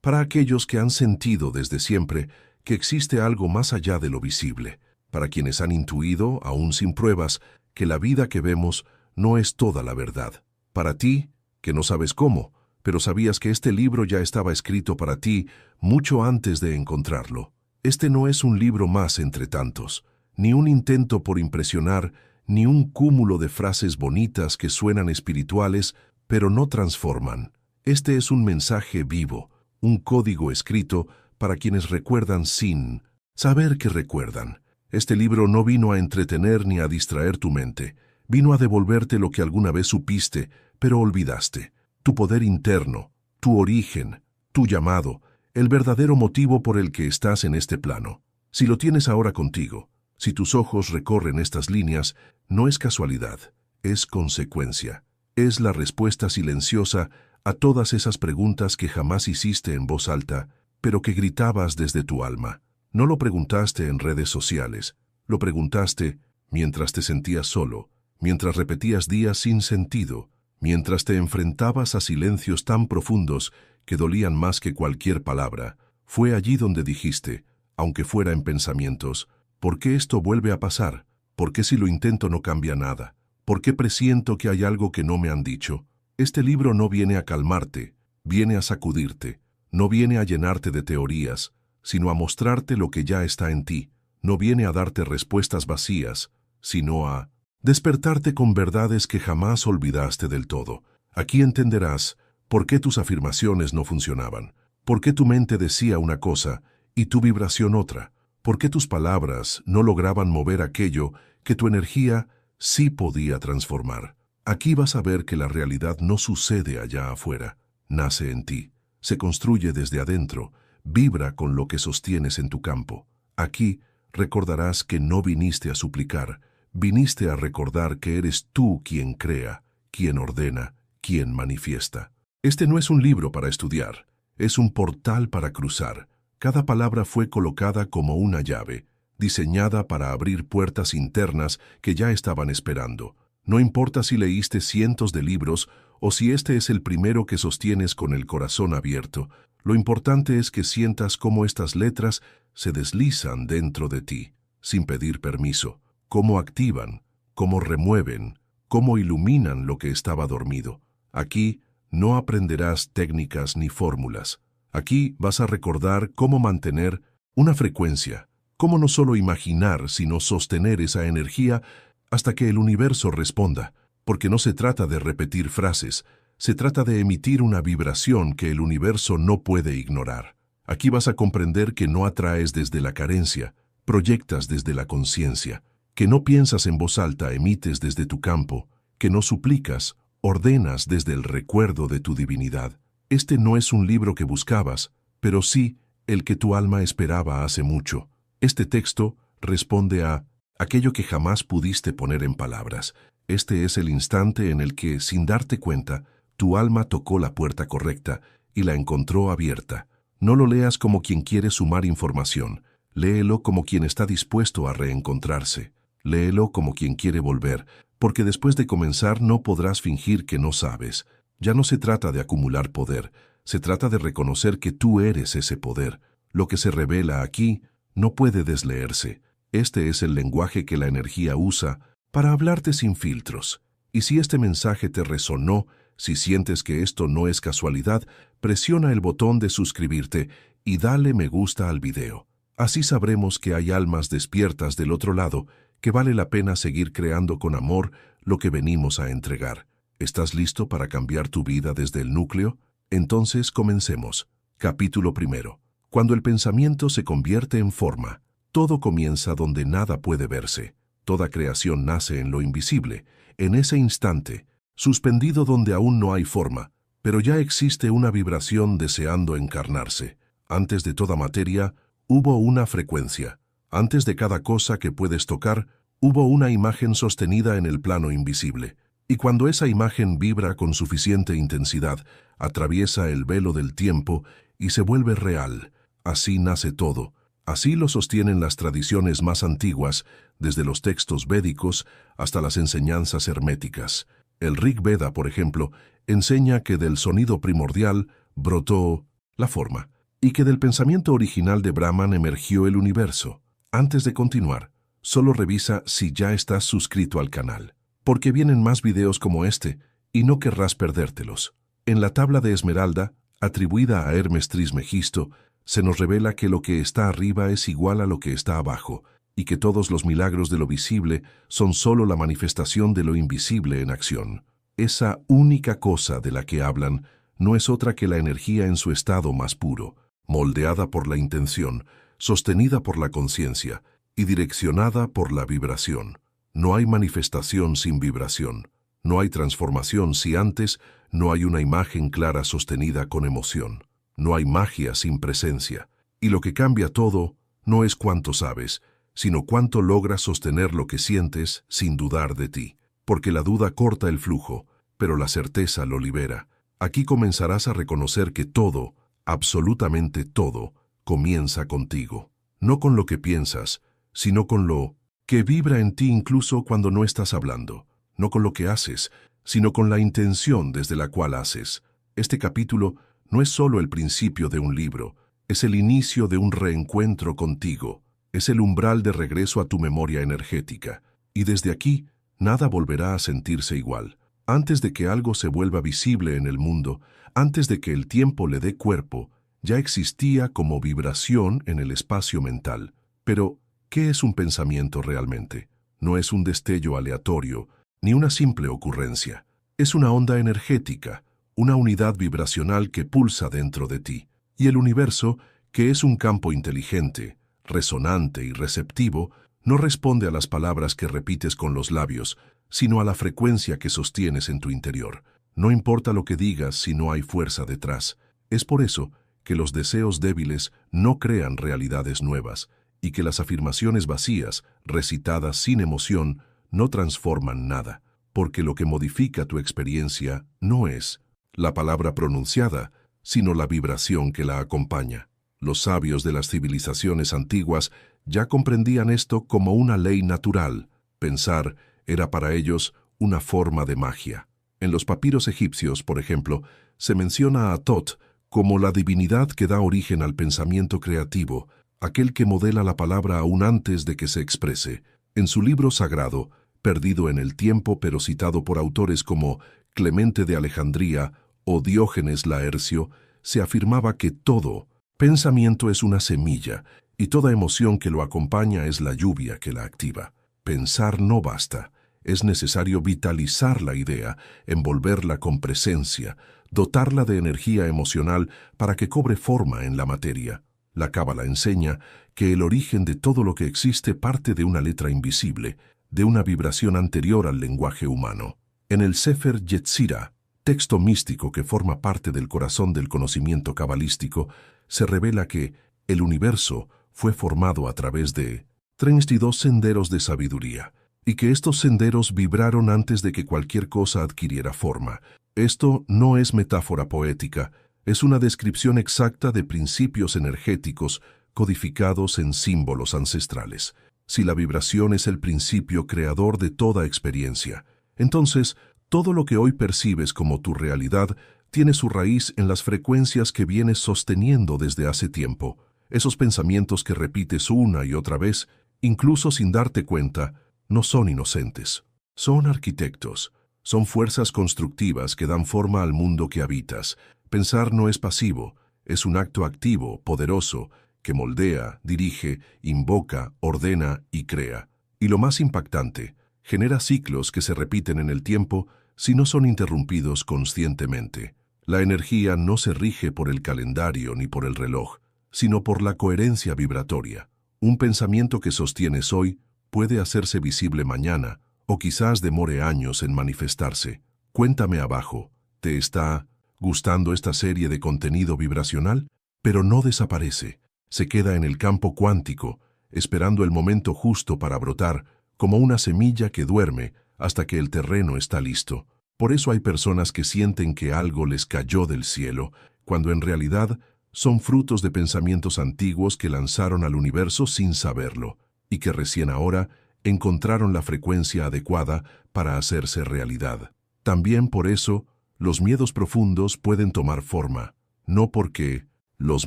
para aquellos que han sentido desde siempre que existe algo más allá de lo visible, para quienes han intuido, aún sin pruebas, que la vida que vemos no es toda la verdad. Para ti, que no sabes cómo, pero sabías que este libro ya estaba escrito para ti mucho antes de encontrarlo. Este no es un libro más entre tantos, ni un intento por impresionar, ni un cúmulo de frases bonitas que suenan espirituales, pero no transforman. Este es un mensaje vivo, un código escrito para quienes recuerdan sin saber que recuerdan. Este libro no vino a entretener ni a distraer tu mente, vino a devolverte lo que alguna vez supiste, pero olvidaste. Tu poder interno, tu origen, tu llamado, el verdadero motivo por el que estás en este plano. Si lo tienes ahora contigo, si tus ojos recorren estas líneas, no es casualidad, es consecuencia. Es la respuesta silenciosa a todas esas preguntas que jamás hiciste en voz alta, pero que gritabas desde tu alma. No lo preguntaste en redes sociales, lo preguntaste mientras te sentías solo, mientras repetías días sin sentido, mientras te enfrentabas a silencios tan profundos que dolían más que cualquier palabra. Fue allí donde dijiste, aunque fuera en pensamientos, ¿por qué esto vuelve a pasar? ¿Por qué si lo intento no cambia nada? ¿Por qué presiento que hay algo que no me han dicho? Este libro no viene a calmarte, viene a sacudirte, no viene a llenarte de teorías, sino a mostrarte lo que ya está en ti. No viene a darte respuestas vacías, sino a despertarte con verdades que jamás olvidaste del todo. Aquí entenderás por qué tus afirmaciones no funcionaban, por qué tu mente decía una cosa y tu vibración otra, por qué tus palabras no lograban mover aquello que tu energía sí podía transformar. Aquí vas a ver que la realidad no sucede allá afuera, nace en ti, se construye desde adentro, vibra con lo que sostienes en tu campo. Aquí recordarás que no viniste a suplicar, viniste a recordar que eres tú quien crea, quien ordena, quien manifiesta. Este no es un libro para estudiar, es un portal para cruzar. Cada palabra fue colocada como una llave, diseñada para abrir puertas internas que ya estaban esperando. No importa si leíste cientos de libros o si este es el primero que sostienes con el corazón abierto, lo importante es que sientas cómo estas letras se deslizan dentro de ti, sin pedir permiso, cómo activan, cómo remueven, cómo iluminan lo que estaba dormido. Aquí no aprenderás técnicas ni fórmulas. Aquí vas a recordar cómo mantener una frecuencia, cómo no solo imaginar, sino sostener esa energía hasta que el universo responda, porque no se trata de repetir frases, se trata de emitir una vibración que el universo no puede ignorar. Aquí vas a comprender que no atraes desde la carencia, proyectas desde la conciencia, que no piensas en voz alta, emites desde tu campo, que no suplicas, ordenas desde el recuerdo de tu divinidad. Este no es un libro que buscabas, pero sí el que tu alma esperaba hace mucho. Este texto responde a aquello que jamás pudiste poner en palabras. Este es el instante en el que, sin darte cuenta, tu alma tocó la puerta correcta y la encontró abierta. No lo leas como quien quiere sumar información. Léelo como quien está dispuesto a reencontrarse. Léelo como quien quiere volver, porque después de comenzar no podrás fingir que no sabes. Ya no se trata de acumular poder, se trata de reconocer que tú eres ese poder. Lo que se revela aquí no puede desleerse. Este es el lenguaje que la energía usa para hablarte sin filtros. Y si este mensaje te resonó, si sientes que esto no es casualidad, presiona el botón de suscribirte y dale me gusta al video. Así sabremos que hay almas despiertas del otro lado, que vale la pena seguir creando con amor lo que venimos a entregar. ¿Estás listo para cambiar tu vida desde el núcleo? Entonces comencemos. Capítulo 1. Cuando el pensamiento se convierte en forma, todo comienza donde nada puede verse. Toda creación nace en lo invisible, en ese instante, suspendido donde aún no hay forma, pero ya existe una vibración deseando encarnarse. Antes de toda materia, hubo una frecuencia. Antes de cada cosa que puedes tocar, hubo una imagen sostenida en el plano invisible. Y cuando esa imagen vibra con suficiente intensidad, atraviesa el velo del tiempo y se vuelve real. Así nace todo. Así lo sostienen las tradiciones más antiguas, desde los textos védicos hasta las enseñanzas herméticas. El Rig Veda, por ejemplo, enseña que del sonido primordial brotó la forma, y que del pensamiento original de Brahman emergió el universo. Antes de continuar, solo revisa si ya estás suscrito al canal, porque vienen más videos como este y no querrás perdértelos. En la tabla de Esmeralda, atribuida a Hermes Trismegisto, se nos revela que lo que está arriba es igual a lo que está abajo, y que todos los milagros de lo visible son solo la manifestación de lo invisible en acción. Esa única cosa de la que hablan no es otra que la energía en su estado más puro, moldeada por la intención, sostenida por la conciencia y direccionada por la vibración. No hay manifestación sin vibración. No hay transformación si antes no hay una imagen clara sostenida con emoción. No hay magia sin presencia. Y lo que cambia todo no es cuánto sabes, sino cuánto logras sostener lo que sientes sin dudar de ti. Porque la duda corta el flujo, pero la certeza lo libera. Aquí comenzarás a reconocer que todo, absolutamente todo, comienza contigo. No con lo que piensas, sino con lo que vibra en ti incluso cuando no estás hablando. No con lo que haces, sino con la intención desde la cual haces. Este capítulo no es solo el principio de un libro, es el inicio de un reencuentro contigo, es el umbral de regreso a tu memoria energética, y desde aquí nada volverá a sentirse igual. Antes de que algo se vuelva visible en el mundo, antes de que el tiempo le dé cuerpo, ya existía como vibración en el espacio mental. Pero, ¿qué es un pensamiento realmente? No es un destello aleatorio, ni una simple ocurrencia. Es una onda energética, una unidad vibracional que pulsa dentro de ti. Y el universo, que es un campo inteligente, resonante y receptivo, no responde a las palabras que repites con los labios, sino a la frecuencia que sostienes en tu interior. No importa lo que digas si no hay fuerza detrás. Es por eso que los deseos débiles no crean realidades nuevas, y que las afirmaciones vacías, recitadas sin emoción, no transforman nada, porque lo que modifica tu experiencia no es la palabra pronunciada, sino la vibración que la acompaña. Los sabios de las civilizaciones antiguas ya comprendían esto como una ley natural. Pensar era para ellos una forma de magia. En los papiros egipcios, por ejemplo, se menciona a Tot como la divinidad que da origen al pensamiento creativo, aquel que modela la palabra aún antes de que se exprese. En su libro sagrado, perdido en el tiempo pero citado por autores como Clemente de Alejandría o Diógenes Laercio, se afirmaba que todo pensamiento es una semilla y toda emoción que lo acompaña es la lluvia que la activa. Pensar no basta, es necesario vitalizar la idea, envolverla con presencia, dotarla de energía emocional para que cobre forma en la materia. La Cábala enseña que el origen de todo lo que existe parte de una letra invisible, de una vibración anterior al lenguaje humano. En el Sefer Yetzirah, texto místico que forma parte del corazón del conocimiento cabalístico, se revela que el universo fue formado a través de 32 senderos de sabiduría, y que estos senderos vibraron antes de que cualquier cosa adquiriera forma. Esto no es metáfora poética, es una descripción exacta de principios energéticos codificados en símbolos ancestrales. Si la vibración es el principio creador de toda experiencia, entonces todo lo que hoy percibes como tu realidad tiene su raíz en las frecuencias que vienes sosteniendo desde hace tiempo. Esos pensamientos que repites una y otra vez, incluso sin darte cuenta, no son inocentes. Son arquitectos, son fuerzas constructivas que dan forma al mundo que habitas. Pensar no es pasivo, es un acto activo, poderoso, que moldea, dirige, invoca, ordena y crea. Y lo más impactante, genera ciclos que se repiten en el tiempo si no son interrumpidos conscientemente. La energía no se rige por el calendario ni por el reloj, sino por la coherencia vibratoria. Un pensamiento que sostienes hoy puede hacerse visible mañana, o quizás demore años en manifestarse. Cuéntame abajo, ¿te está gustando esta serie de contenido vibracional? Pero no desaparece, se queda en el campo cuántico, esperando el momento justo para brotar, como una semilla que duerme hasta que el terreno está listo. Por eso hay personas que sienten que algo les cayó del cielo, cuando en realidad son frutos de pensamientos antiguos que lanzaron al universo sin saberlo, y que recién ahora encontraron la frecuencia adecuada para hacerse realidad. También por eso, los miedos profundos pueden tomar forma, no porque los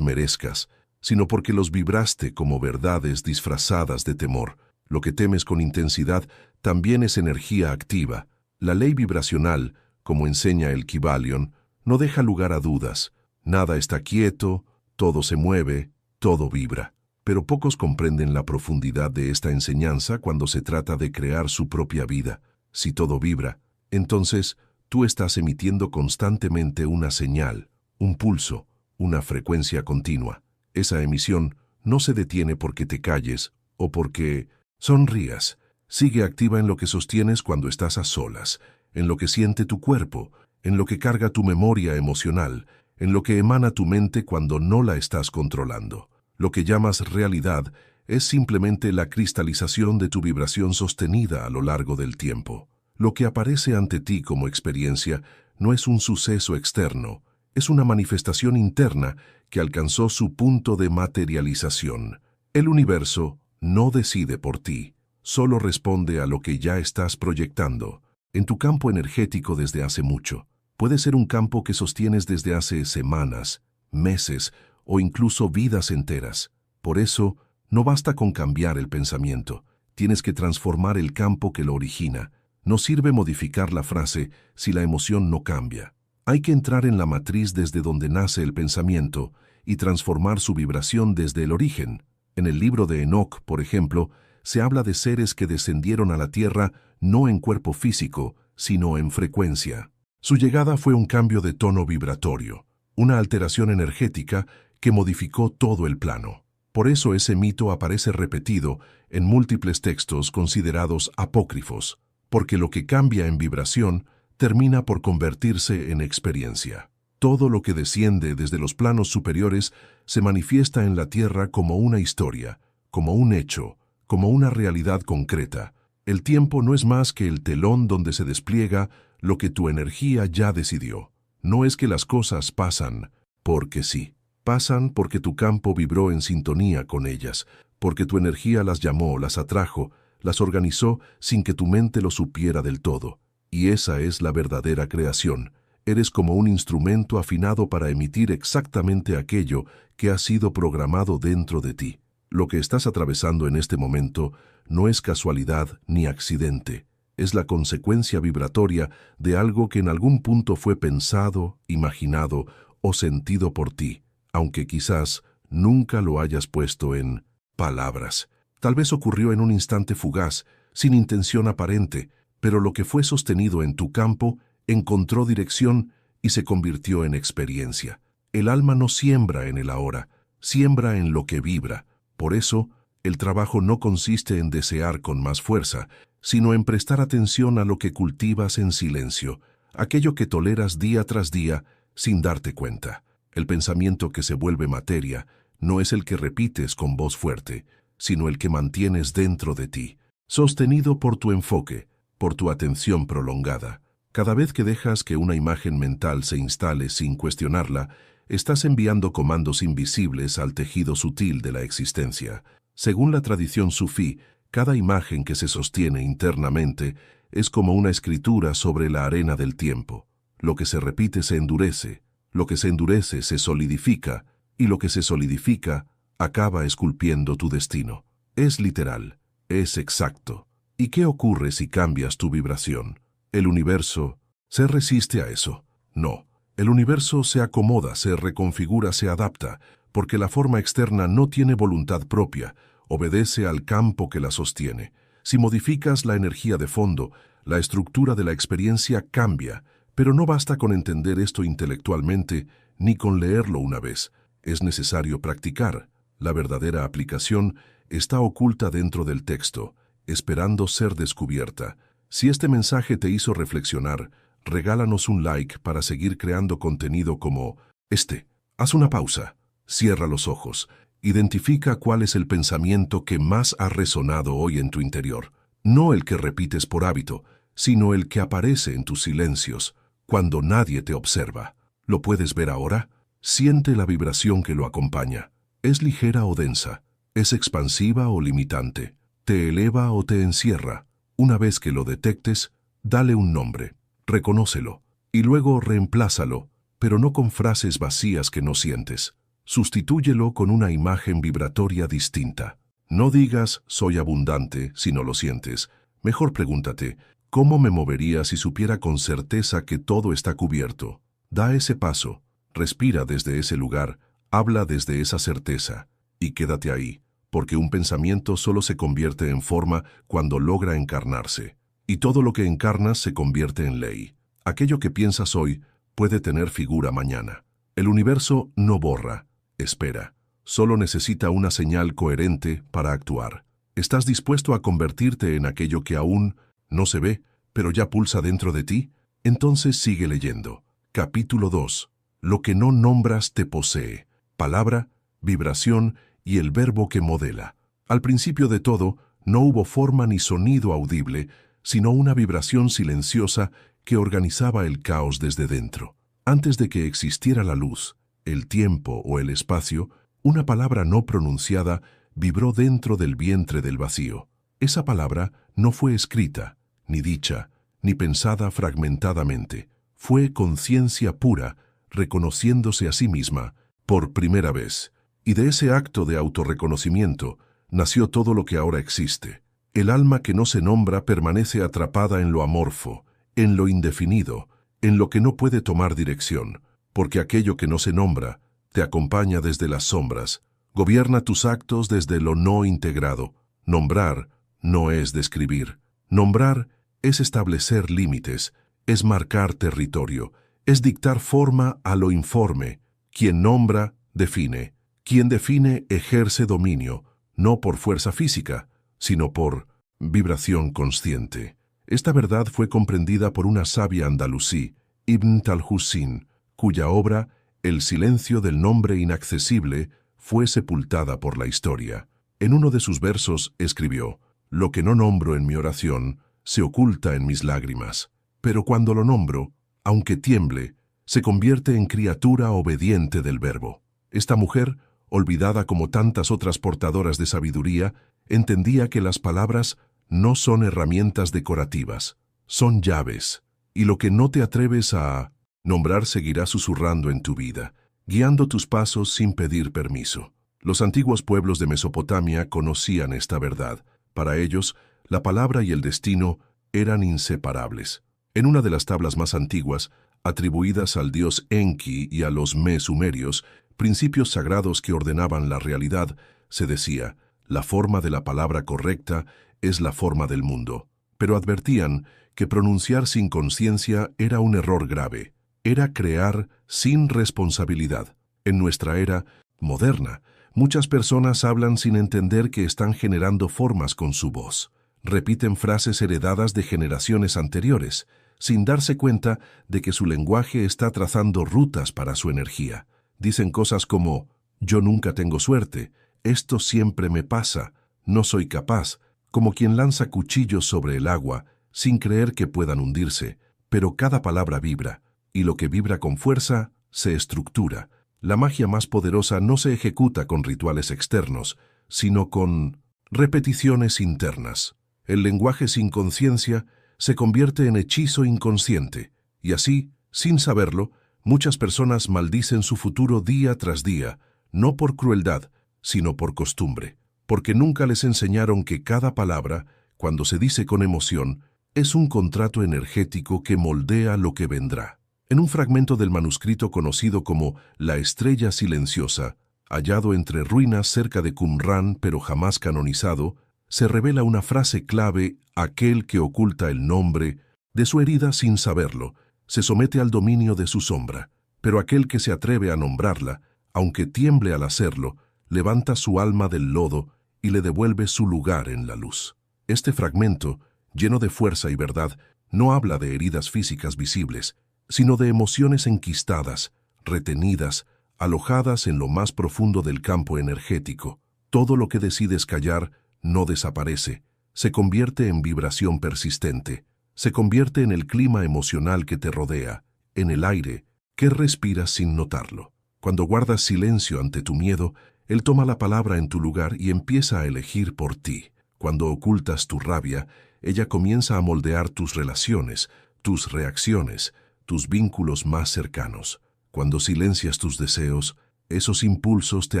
merezcas, sino porque los vibraste como verdades disfrazadas de temor. Lo que temes con intensidad también es energía activa. La ley vibracional, como enseña el Kybalion, no deja lugar a dudas. Nada está quieto, todo se mueve, todo vibra. Pero pocos comprenden la profundidad de esta enseñanza cuando se trata de crear su propia vida. Si todo vibra, entonces tú estás emitiendo constantemente una señal, un pulso, una frecuencia continua. Esa emisión no se detiene porque te calles o porque sonrías. Sigue activa en lo que sostienes cuando estás a solas, en lo que siente tu cuerpo, en lo que carga tu memoria emocional, en lo que emana tu mente cuando no la estás controlando. Lo que llamas realidad es simplemente la cristalización de tu vibración sostenida a lo largo del tiempo. Lo que aparece ante ti como experiencia no es un suceso externo, es una manifestación interna que alcanzó su punto de materialización. El universo no decide por ti, solo responde a lo que ya estás proyectando. En tu campo energético desde hace mucho. Puede ser un campo que sostienes desde hace semanas, meses o incluso vidas enteras. Por eso, no basta con cambiar el pensamiento. Tienes que transformar el campo que lo origina. No sirve modificar la frase si la emoción no cambia. Hay que entrar en la matriz desde donde nace el pensamiento y transformar su vibración desde el origen. En el libro de Enoc, por ejemplo, se habla de seres que descendieron a la tierra no en cuerpo físico, sino en frecuencia. Su llegada fue un cambio de tono vibratorio, una alteración energética que modificó todo el plano. Por eso ese mito aparece repetido en múltiples textos considerados apócrifos, porque lo que cambia en vibración termina por convertirse en experiencia. Todo lo que desciende desde los planos superiores se manifiesta en la tierra como una historia, como un hecho, como una realidad concreta. El tiempo no es más que el telón donde se despliega lo que tu energía ya decidió. No es que las cosas pasan porque sí. Pasan porque tu campo vibró en sintonía con ellas, porque tu energía las llamó, las atrajo, las organizó sin que tu mente lo supiera del todo. Y esa es la verdadera creación. Eres como un instrumento afinado para emitir exactamente aquello que ha sido programado dentro de ti. Lo que estás atravesando en este momento no es casualidad ni accidente. Es la consecuencia vibratoria de algo que en algún punto fue pensado, imaginado o sentido por ti, aunque quizás nunca lo hayas puesto en palabras. Tal vez ocurrió en un instante fugaz, sin intención aparente, pero lo que fue sostenido en tu campo encontró dirección y se convirtió en experiencia. El alma no siembra en el ahora, siembra en lo que vibra. Por eso, el trabajo no consiste en desear con más fuerza, sino en prestar atención a lo que cultivas en silencio, aquello que toleras día tras día sin darte cuenta. El pensamiento que se vuelve materia no es el que repites con voz fuerte, sino el que mantienes dentro de ti, sostenido por tu enfoque, por tu atención prolongada. Cada vez que dejas que una imagen mental se instale sin cuestionarla, estás enviando comandos invisibles al tejido sutil de la existencia. Según la tradición sufí, cada imagen que se sostiene internamente es como una escritura sobre la arena del tiempo. Lo que se repite se endurece, lo que se endurece se solidifica, y lo que se solidifica acaba esculpiendo tu destino. Es literal, es exacto. ¿Y qué ocurre si cambias tu vibración? ¿El universo se resiste a eso? No. El universo se acomoda, se reconfigura, se adapta, porque la forma externa no tiene voluntad propia, obedece al campo que la sostiene. Si modificas la energía de fondo, la estructura de la experiencia cambia, pero no basta con entender esto intelectualmente ni con leerlo una vez. Es necesario practicar. La verdadera aplicación está oculta dentro del texto, esperando ser descubierta. Si este mensaje te hizo reflexionar, regálanos un like para seguir creando contenido como este. Haz una pausa, cierra los ojos, identifica cuál es el pensamiento que más ha resonado hoy en tu interior. No el que repites por hábito, sino el que aparece en tus silencios, cuando nadie te observa. ¿Lo puedes ver ahora? Siente la vibración que lo acompaña. ¿Es ligera o densa? ¿Es expansiva o limitante? ¿Te eleva o te encierra? Una vez que lo detectes, dale un nombre, reconócelo, y luego reemplázalo, pero no con frases vacías que no sientes. Sustitúyelo con una imagen vibratoria distinta. No digas soy abundante si no lo sientes. Mejor pregúntate, ¿cómo me movería si supiera con certeza que todo está cubierto? Da ese paso, respira desde ese lugar, habla desde esa certeza y quédate ahí, porque un pensamiento solo se convierte en forma cuando logra encarnarse. Y todo lo que encarnas se convierte en ley. Aquello que piensas hoy puede tener figura mañana. El universo no borra, espera. Solo necesita una señal coherente para actuar. ¿Estás dispuesto a convertirte en aquello que aún no se ve, pero ya pulsa dentro de ti? Entonces sigue leyendo. Capítulo 2. Lo que no nombras te posee. Palabra, vibración y el verbo que modela. Al principio de todo, no hubo forma ni sonido audible, sino una vibración silenciosa que organizaba el caos desde dentro. Antes de que existiera la luz, el tiempo o el espacio, una palabra no pronunciada vibró dentro del vientre del vacío. Esa palabra no fue escrita, ni dicha, ni pensada fragmentadamente. Fue conciencia pura, reconociéndose a sí misma por primera vez. Y de ese acto de autorreconocimiento nació todo lo que ahora existe. El alma que no se nombra permanece atrapada en lo amorfo, en lo indefinido, en lo que no puede tomar dirección, porque aquello que no se nombra te acompaña desde las sombras, gobierna tus actos desde lo no integrado. Nombrar no es describir. Nombrar es establecer límites, es marcar territorio, es dictar forma a lo informe. Quien nombra, define. Quien define, ejerce dominio, no por fuerza física, sino por vibración consciente. Esta verdad fue comprendida por una sabia andalusí, Ibn Talhusin, cuya obra, El silencio del nombre inaccesible, fue sepultada por la historia. En uno de sus versos escribió: «Lo que no nombro en mi oración se oculta en mis lágrimas, pero cuando lo nombro, aunque tiemble, se convierte en criatura obediente del verbo». Esta mujer, olvidada como tantas otras portadoras de sabiduría, entendía que las palabras no son herramientas decorativas, son llaves, y lo que no te atreves a nombrar seguirá susurrando en tu vida, guiando tus pasos sin pedir permiso. Los antiguos pueblos de Mesopotamia conocían esta verdad. Para ellos, la palabra y el destino eran inseparables. En una de las tablas más antiguas, atribuidas al dios Enki y a los sumerios, principios sagrados que ordenaban la realidad, se decía: la forma de la palabra correcta es la forma del mundo. Pero advertían que pronunciar sin conciencia era un error grave. Era crear sin responsabilidad. En nuestra era moderna, muchas personas hablan sin entender que están generando formas con su voz. Repiten frases heredadas de generaciones anteriores, sin darse cuenta de que su lenguaje está trazando rutas para su energía. Dicen cosas como: yo nunca tengo suerte, esto siempre me pasa, no soy capaz, como quien lanza cuchillos sobre el agua, sin creer que puedan hundirse. Pero cada palabra vibra, y lo que vibra con fuerza se estructura. La magia más poderosa no se ejecuta con rituales externos, sino con repeticiones internas. El lenguaje sin conciencia se convierte en hechizo inconsciente, y así, sin saberlo, muchas personas maldicen su futuro día tras día, no por crueldad, sino por costumbre, porque nunca les enseñaron que cada palabra, cuando se dice con emoción, es un contrato energético que moldea lo que vendrá. En un fragmento del manuscrito conocido como La Estrella Silenciosa, hallado entre ruinas cerca de Qumrán pero jamás canonizado, se revela una frase clave: aquel que oculta el nombre de su herida sin saberlo, se somete al dominio de su sombra, pero aquel que se atreve a nombrarla, aunque tiemble al hacerlo, levanta su alma del lodo y le devuelve su lugar en la luz. Este fragmento, lleno de fuerza y verdad, no habla de heridas físicas visibles, sino de emociones enquistadas, retenidas, alojadas en lo más profundo del campo energético. Todo lo que decides callar no desaparece, se convierte en vibración persistente, se convierte en el clima emocional que te rodea, en el aire que respiras sin notarlo. Cuando guardas silencio ante tu miedo, él toma la palabra en tu lugar y empieza a elegir por ti. Cuando ocultas tu rabia, ella comienza a moldear tus relaciones, tus reacciones, tus vínculos más cercanos. Cuando silencias tus deseos, Esos impulsos te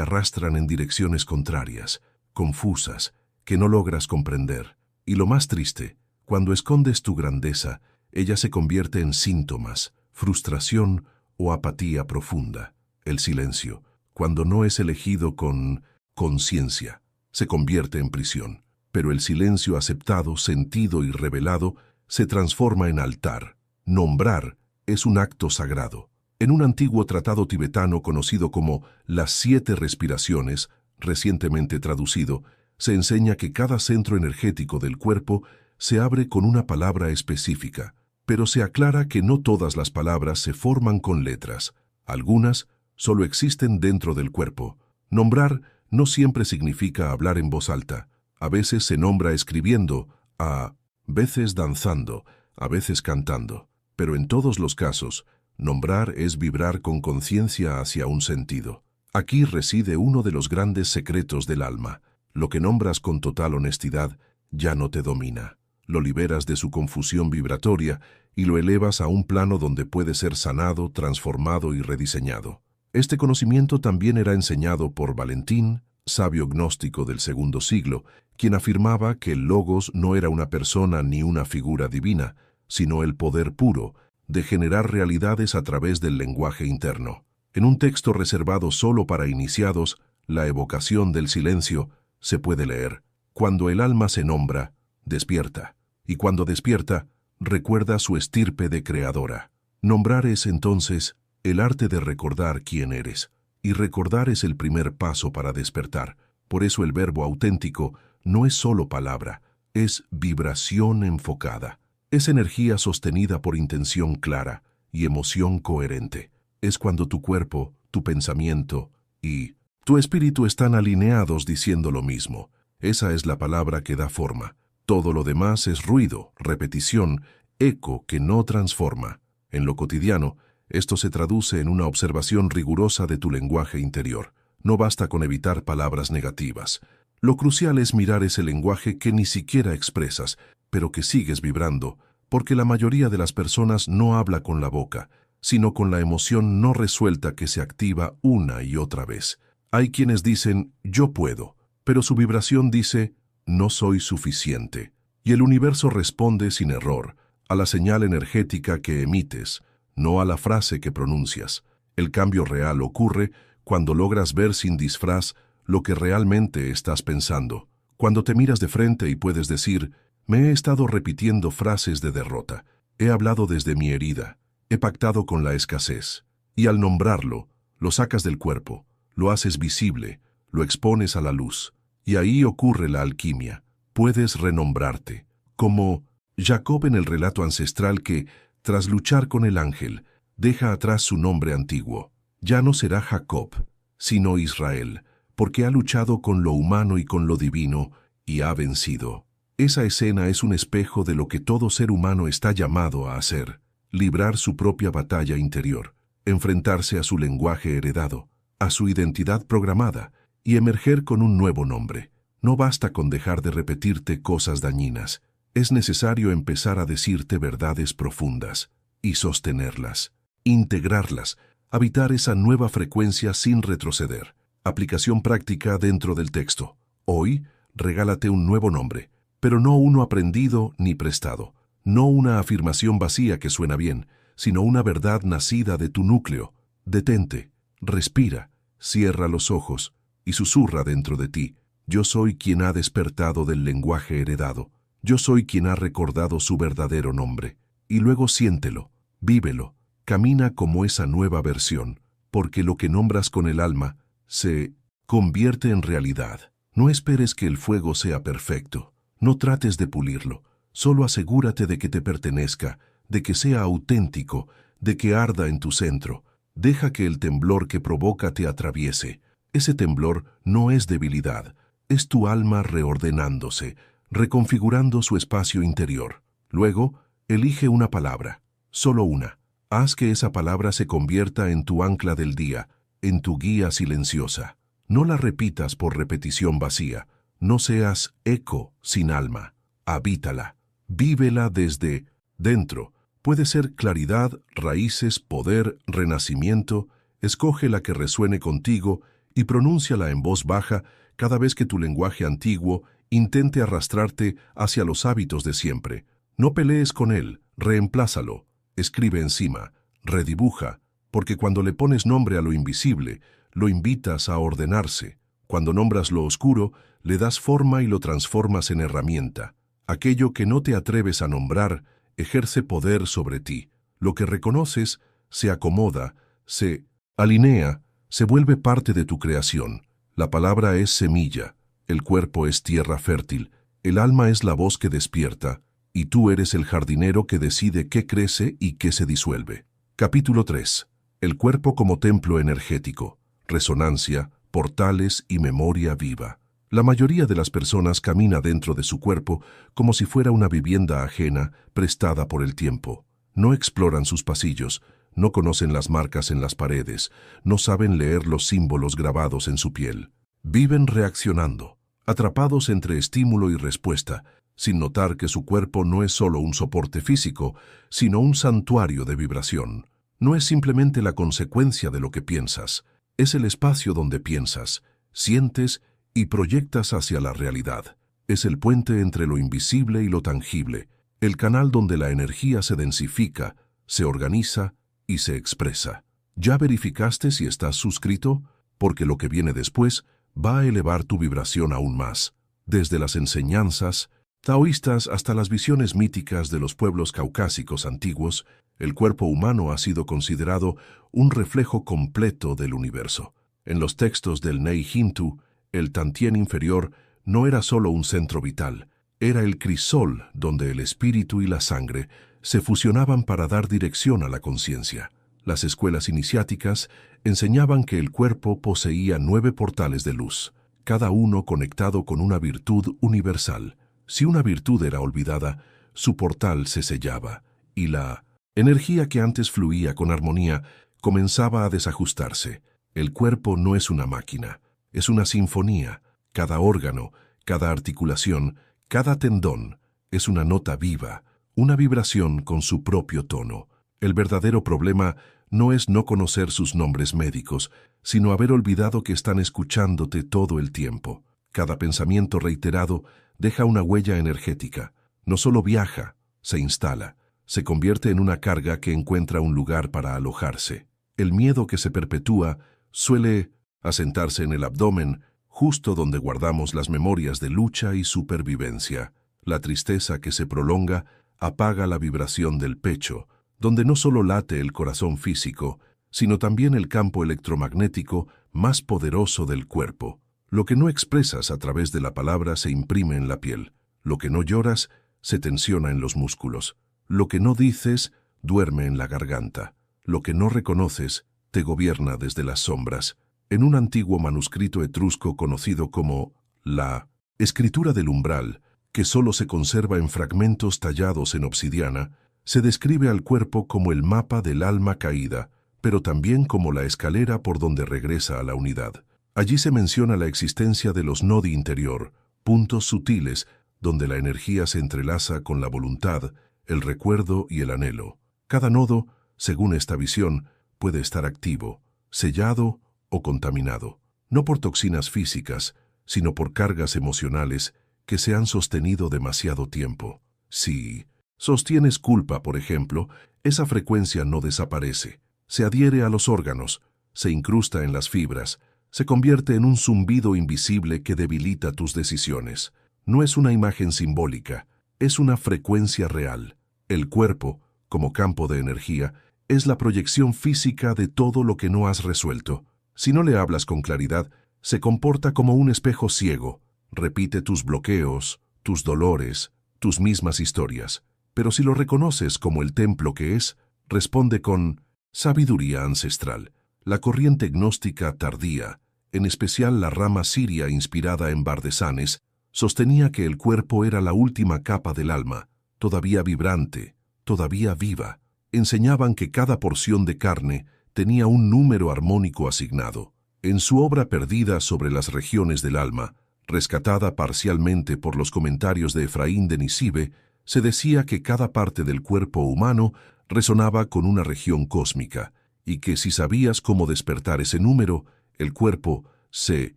arrastran en direcciones contrarias, confusas, que no logras comprender. Y lo más triste, cuando escondes tu grandeza, ella se convierte en síntomas, frustración o apatía profunda. El silencio, cuando no es elegido con conciencia, se convierte en prisión. Pero el silencio aceptado, sentido y revelado se transforma en altar. Nombrar es un acto sagrado. En un antiguo tratado tibetano conocido como las 7 respiraciones, recientemente traducido, se enseña que cada centro energético del cuerpo se abre con una palabra específica, pero se aclara que no todas las palabras se forman con letras. Algunas solo existen dentro del cuerpo. Nombrar no siempre significa hablar en voz alta. A veces se nombra escribiendo, a veces danzando, a veces cantando. Pero en todos los casos, nombrar es vibrar con conciencia hacia un sentido. Aquí reside uno de los grandes secretos del alma. Lo que nombras con total honestidad ya no te domina. Lo liberas de su confusión vibratoria y lo elevas a un plano donde puede ser sanado, transformado y rediseñado. Este conocimiento también era enseñado por Valentín, sabio gnóstico del segundo siglo, quien afirmaba que el Logos no era una persona ni una figura divina, sino el poder puro de generar realidades a través del lenguaje interno. En un texto reservado solo para iniciados, La evocación del silencio, se puede leer: cuando el alma se nombra, despierta, y cuando despierta, recuerda su estirpe de creadora. Nombrar es, entonces, el arte de recordar quién eres, y recordar es el primer paso para despertar. Por eso el verbo auténtico no es solo palabra, es vibración enfocada. Es energía sostenida por intención clara y emoción coherente. Es cuando tu cuerpo, tu pensamiento y tu espíritu están alineados diciendo lo mismo. Esa es la palabra que da forma. Todo lo demás es ruido, repetición, eco que no transforma. En lo cotidiano, esto se traduce en una observación rigurosa de tu lenguaje interior. No basta con evitar palabras negativas. Lo crucial es mirar ese lenguaje que ni siquiera expresas, pero que sigues vibrando, porque la mayoría de las personas no habla con la boca, sino con la emoción no resuelta que se activa una y otra vez. Hay quienes dicen, yo puedo, pero su vibración dice, no soy suficiente. Y el universo responde sin error a la señal energética que emites, no a la frase que pronuncias. El cambio real ocurre cuando logras ver sin disfraz lo que realmente estás pensando. Cuando te miras de frente y puedes decir, me he estado repitiendo frases de derrota, he hablado desde mi herida, he pactado con la escasez. Y al nombrarlo, lo sacas del cuerpo, lo haces visible, lo expones a la luz. Y ahí ocurre la alquimia. Puedes renombrarte, como Jacob en el relato ancestral que, tras luchar con el ángel, deja atrás su nombre antiguo. Ya no será Jacob, sino Israel, porque ha luchado con lo humano y con lo divino, y ha vencido. Esa escena es un espejo de lo que todo ser humano está llamado a hacer: librar su propia batalla interior, enfrentarse a su lenguaje heredado, a su identidad programada, y emerger con un nuevo nombre. No basta con dejar de repetirte cosas dañinas. Es necesario empezar a decirte verdades profundas y sostenerlas, integrarlas, habitar esa nueva frecuencia sin retroceder. Aplicación práctica dentro del texto. Hoy, regálate un nuevo nombre, pero no uno aprendido ni prestado. No una afirmación vacía que suena bien, sino una verdad nacida de tu núcleo. Detente, respira, cierra los ojos y susurra dentro de ti: yo soy quien ha despertado del lenguaje heredado. Yo soy quien ha recordado su verdadero nombre. Y luego siéntelo, vívelo, camina como esa nueva versión, porque lo que nombras con el alma se convierte en realidad. No esperes que el fuego sea perfecto. No trates de pulirlo. Solo asegúrate de que te pertenezca, de que sea auténtico, de que arda en tu centro. Deja que el temblor que provoca te atraviese. Ese temblor no es debilidad, es tu alma reordenándose, reconfigurando su espacio interior. Luego, elige una palabra, solo una. Haz que esa palabra se convierta en tu ancla del día, en tu guía silenciosa. No la repitas por repetición vacía. No seas eco sin alma. Habítala. Vívela desde dentro. Puede ser claridad, raíces, poder, renacimiento. Escoge la que resuene contigo y pronúnciala en voz baja cada vez que tu lenguaje antiguo intente arrastrarte hacia los hábitos de siempre. No pelees con él, reemplázalo, escribe encima, redibuja, porque cuando le pones nombre a lo invisible, lo invitas a ordenarse. Cuando nombras lo oscuro, le das forma y lo transformas en herramienta. Aquello que no te atreves a nombrar ejerce poder sobre ti. Lo que reconoces se acomoda, se alinea, se vuelve parte de tu creación. La palabra es semilla, el cuerpo es tierra fértil, el alma es la voz que despierta, y tú eres el jardinero que decide qué crece y qué se disuelve. Capítulo 3. El cuerpo como templo energético, resonancia, portales y memoria viva. La mayoría de las personas camina dentro de su cuerpo como si fuera una vivienda ajena prestada por el tiempo. No exploran sus pasillos, no conocen las marcas en las paredes, no saben leer los símbolos grabados en su piel. Viven reaccionando, atrapados entre estímulo y respuesta, sin notar que su cuerpo no es solo un soporte físico, sino un santuario de vibración. No es simplemente la consecuencia de lo que piensas, es el espacio donde piensas, sientes y proyectas hacia la realidad. Es el puente entre lo invisible y lo tangible, el canal donde la energía se densifica, se organiza y se expresa. ¿Ya verificaste si estás suscrito? Porque lo que viene después va a elevar tu vibración aún más. Desde las enseñanzas taoístas hasta las visiones míticas de los pueblos caucásicos antiguos, el cuerpo humano ha sido considerado un reflejo completo del universo. En los textos del Nei Hintu, el Tantien inferior no era solo un centro vital, era el crisol donde el espíritu y la sangre se fusionaban para dar dirección a la conciencia. Las escuelas iniciáticas enseñaban que el cuerpo poseía 9 portales de luz, cada uno conectado con una virtud universal. Si una virtud era olvidada, su portal se sellaba, y la energía que antes fluía con armonía comenzaba a desajustarse. El cuerpo no es una máquina, es una sinfonía. Cada órgano, cada articulación, cada tendón es una nota viva, una vibración con su propio tono. El verdadero problema no es no conocer sus nombres médicos, sino haber olvidado que están escuchándote todo el tiempo. Cada pensamiento reiterado deja una huella energética. No solo viaja, se instala, se convierte en una carga que encuentra un lugar para alojarse. El miedo que se perpetúa suele asentarse en el abdomen, justo donde guardamos las memorias de lucha y supervivencia. La tristeza que se prolonga apaga la vibración del pecho, donde no solo late el corazón físico, sino también el campo electromagnético más poderoso del cuerpo. Lo que no expresas a través de la palabra se imprime en la piel. Lo que no lloras se tensiona en los músculos. Lo que no dices duerme en la garganta. Lo que no reconoces te gobierna desde las sombras. En un antiguo manuscrito etrusco conocido como la Escritura del Umbral, que solo se conserva en fragmentos tallados en obsidiana, se describe al cuerpo como el mapa del alma caída, pero también como la escalera por donde regresa a la unidad. Allí se menciona la existencia de los nodi interior, puntos sutiles donde la energía se entrelaza con la voluntad, el recuerdo y el anhelo. Cada nodo, según esta visión, puede estar activo, sellado o contaminado, no por toxinas físicas, sino por cargas emocionales que se han sostenido demasiado tiempo. Si sostienes culpa, por ejemplo, esa frecuencia no desaparece, se adhiere a los órganos, se incrusta en las fibras, se convierte en un zumbido invisible que debilita tus decisiones. No es una imagen simbólica, es una frecuencia real. El cuerpo, como campo de energía, es la proyección física de todo lo que no has resuelto. Si no le hablas con claridad, se comporta como un espejo ciego, repite tus bloqueos, tus dolores, tus mismas historias. Pero si lo reconoces como el templo que es, responde con sabiduría ancestral. La corriente gnóstica tardía, en especial la rama siria inspirada en Bardesanes, sostenía que el cuerpo era la última capa del alma, todavía vibrante, todavía viva. Enseñaban que cada porción de carne tenía un número armónico asignado. En su obra perdida sobre las regiones del alma, rescatada parcialmente por los comentarios de Efraín de Nisibe, se decía que cada parte del cuerpo humano resonaba con una región cósmica, y que si sabías cómo despertar ese número, el cuerpo se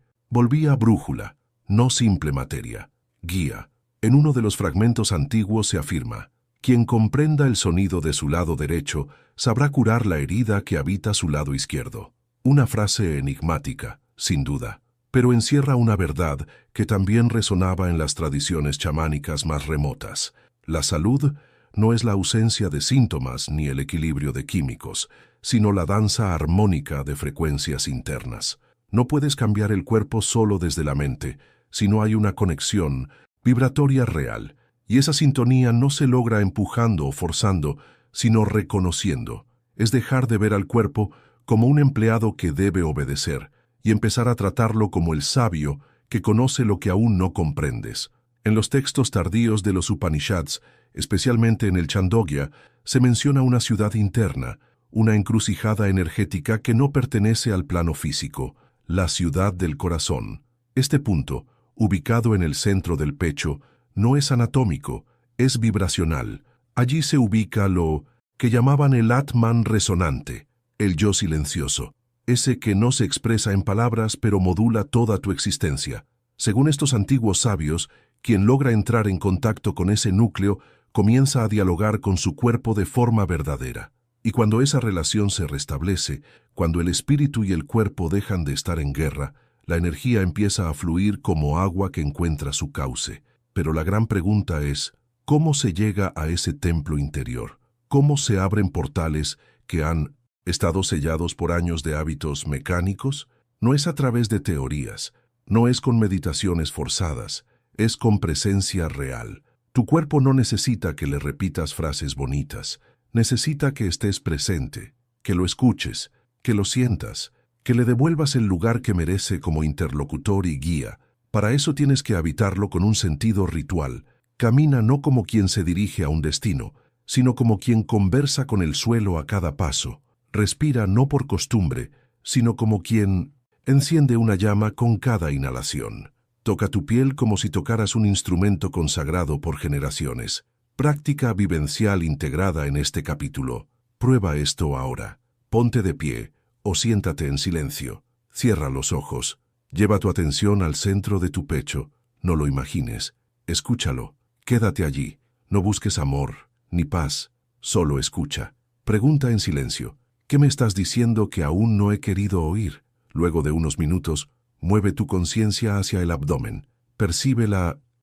volvía brújula, no simple materia, guía. En uno de los fragmentos antiguos se afirma: quien comprenda el sonido de su lado derecho sabrá curar la herida que habita su lado izquierdo. Una frase enigmática, sin duda, pero encierra una verdad que también resonaba en las tradiciones chamánicas más remotas. La salud no es la ausencia de síntomas ni el equilibrio de químicos, sino la danza armónica de frecuencias internas. No puedes cambiar el cuerpo solo desde la mente, si no hay una conexión vibratoria real, y esa sintonía no se logra empujando o forzando, sino reconociendo. Es dejar de ver al cuerpo como un empleado que debe obedecer, y empezar a tratarlo como el sabio que conoce lo que aún no comprendes. En los textos tardíos de los Upanishads, especialmente en el Chandogya, se menciona una ciudad interna, una encrucijada energética que no pertenece al plano físico, la ciudad del corazón. Este punto, ubicado en el centro del pecho, no es anatómico, es vibracional. Allí se ubica lo que llamaban el Atman resonante, el yo silencioso, ese que no se expresa en palabras pero modula toda tu existencia. Según estos antiguos sabios, quien logra entrar en contacto con ese núcleo comienza a dialogar con su cuerpo de forma verdadera. Y cuando esa relación se restablece, cuando el espíritu y el cuerpo dejan de estar en guerra, la energía empieza a fluir como agua que encuentra su cauce. Pero la gran pregunta es, ¿cómo se llega a ese templo interior? ¿Cómo se abren portales que han estado sellados por años de hábitos mecánicos? No es a través de teorías, no es con meditaciones forzadas, es con presencia real. Tu cuerpo no necesita que le repitas frases bonitas, necesita que estés presente, que lo escuches, que lo sientas, que le devuelvas el lugar que merece como interlocutor y guía. Para eso tienes que habitarlo con un sentido ritual. Camina no como quien se dirige a un destino, sino como quien conversa con el suelo a cada paso. Respira no por costumbre, sino como quien enciende una llama con cada inhalación. Toca tu piel como si tocaras un instrumento consagrado por generaciones. Práctica vivencial integrada en este capítulo. Prueba esto ahora. Ponte de pie o siéntate en silencio. Cierra los ojos. Lleva tu atención al centro de tu pecho. No lo imagines. Escúchalo. Quédate allí. No busques amor ni paz. Solo escucha. Pregunta en silencio. ¿Qué me estás diciendo que aún no he querido oír? Luego de unos minutos, mueve tu conciencia hacia el abdomen. Percibe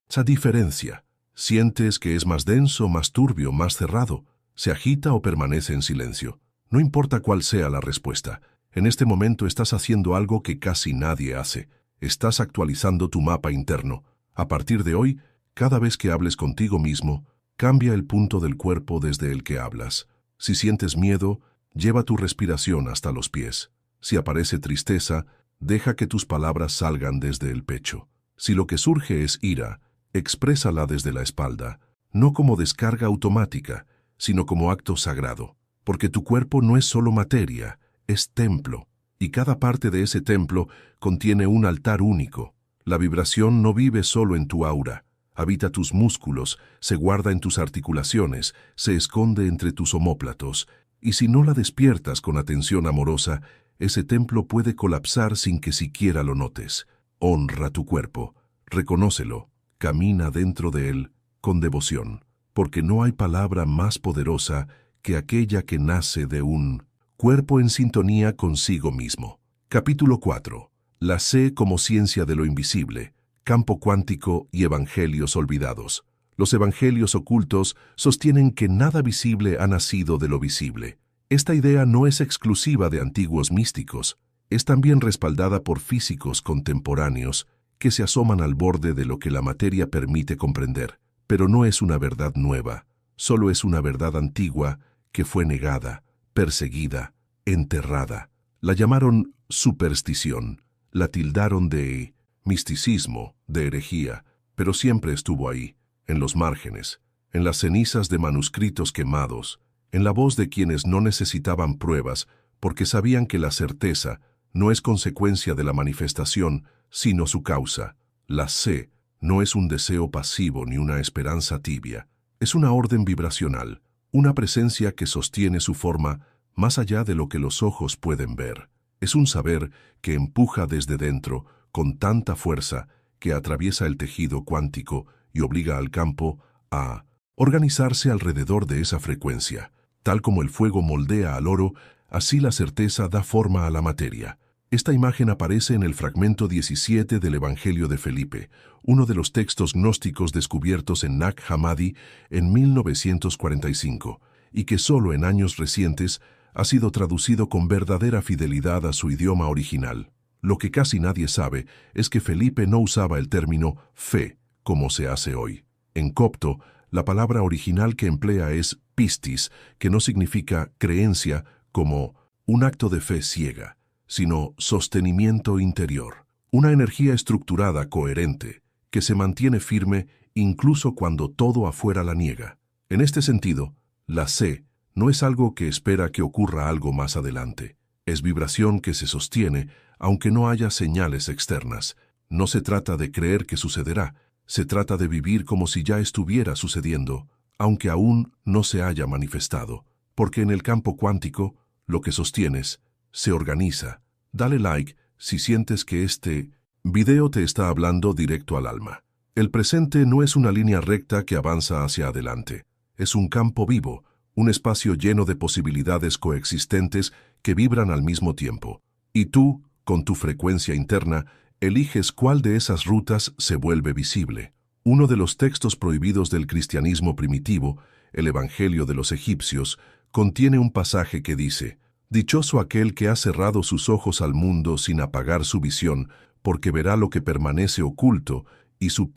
esa diferencia. ¿Sientes que es más denso, más turbio, más cerrado? ¿Se agita o permanece en silencio? No importa cuál sea la respuesta. En este momento estás haciendo algo que casi nadie hace. Estás actualizando tu mapa interno. A partir de hoy, cada vez que hables contigo mismo, cambia el punto del cuerpo desde el que hablas. Si sientes miedo, lleva tu respiración hasta los pies. Si aparece tristeza, deja que tus palabras salgan desde el pecho. Si lo que surge es ira, exprésala desde la espalda, no como descarga automática, sino como acto sagrado. Porque tu cuerpo no es solo materia, es templo, y cada parte de ese templo contiene un altar único. La vibración no vive solo en tu aura, habita tus músculos, se guarda en tus articulaciones, se esconde entre tus omóplatos, y si no la despiertas con atención amorosa, ese templo puede colapsar sin que siquiera lo notes. Honra tu cuerpo, reconócelo, camina dentro de él con devoción, porque no hay palabra más poderosa que aquella que nace de un cuerpo en sintonía consigo mismo. Capítulo 4. La C como ciencia de lo invisible, campo cuántico y evangelios olvidados. Los evangelios ocultos sostienen que nada visible ha nacido de lo visible. Esta idea no es exclusiva de antiguos místicos, es también respaldada por físicos contemporáneos que se asoman al borde de lo que la materia permite comprender. Pero no es una verdad nueva, solo es una verdad antigua que fue negada, perseguida, enterrada. La llamaron superstición, la tildaron de misticismo, de herejía, pero siempre estuvo ahí, en los márgenes, en las cenizas de manuscritos quemados, en la voz de quienes no necesitaban pruebas porque sabían que la certeza no es consecuencia de la manifestación, sino su causa. La C no es un deseo pasivo ni una esperanza tibia, es una orden vibracional, una presencia que sostiene su forma más allá de lo que los ojos pueden ver. Es un saber que empuja desde dentro con tanta fuerza que atraviesa el tejido cuántico y obliga al campo a organizarse alrededor de esa frecuencia. Tal como el fuego moldea al oro, así la certeza da forma a la materia. Esta imagen aparece en el fragmento 17 del Evangelio de Felipe, uno de los textos gnósticos descubiertos en Nag Hammadi en 1945, y que solo en años recientes ha sido traducido con verdadera fidelidad a su idioma original. Lo que casi nadie sabe es que Felipe no usaba el término fe, como se hace hoy. En copto, la palabra original que emplea es pistis, que no significa creencia como un acto de fe ciega, sino sostenimiento interior, una energía estructurada, coherente, que se mantiene firme incluso cuando todo afuera la niega. En este sentido, la sé no es algo que espera que ocurra algo más adelante. Es vibración que se sostiene aunque no haya señales externas. No se trata de creer que sucederá, se trata de vivir como si ya estuviera sucediendo, aunque aún no se haya manifestado. Porque en el campo cuántico, lo que sostienes se organiza. Dale like si sientes que este video te está hablando directo al alma. El presente no es una línea recta que avanza hacia adelante. Es un campo vivo, un espacio lleno de posibilidades coexistentes que vibran al mismo tiempo. Y tú, con tu frecuencia interna, eliges cuál de esas rutas se vuelve visible. Uno de los textos prohibidos del cristianismo primitivo, el Evangelio de los Egipcios, contiene un pasaje que dice: «Dichoso aquel que ha cerrado sus ojos al mundo sin apagar su visión, porque verá lo que permanece oculto, y su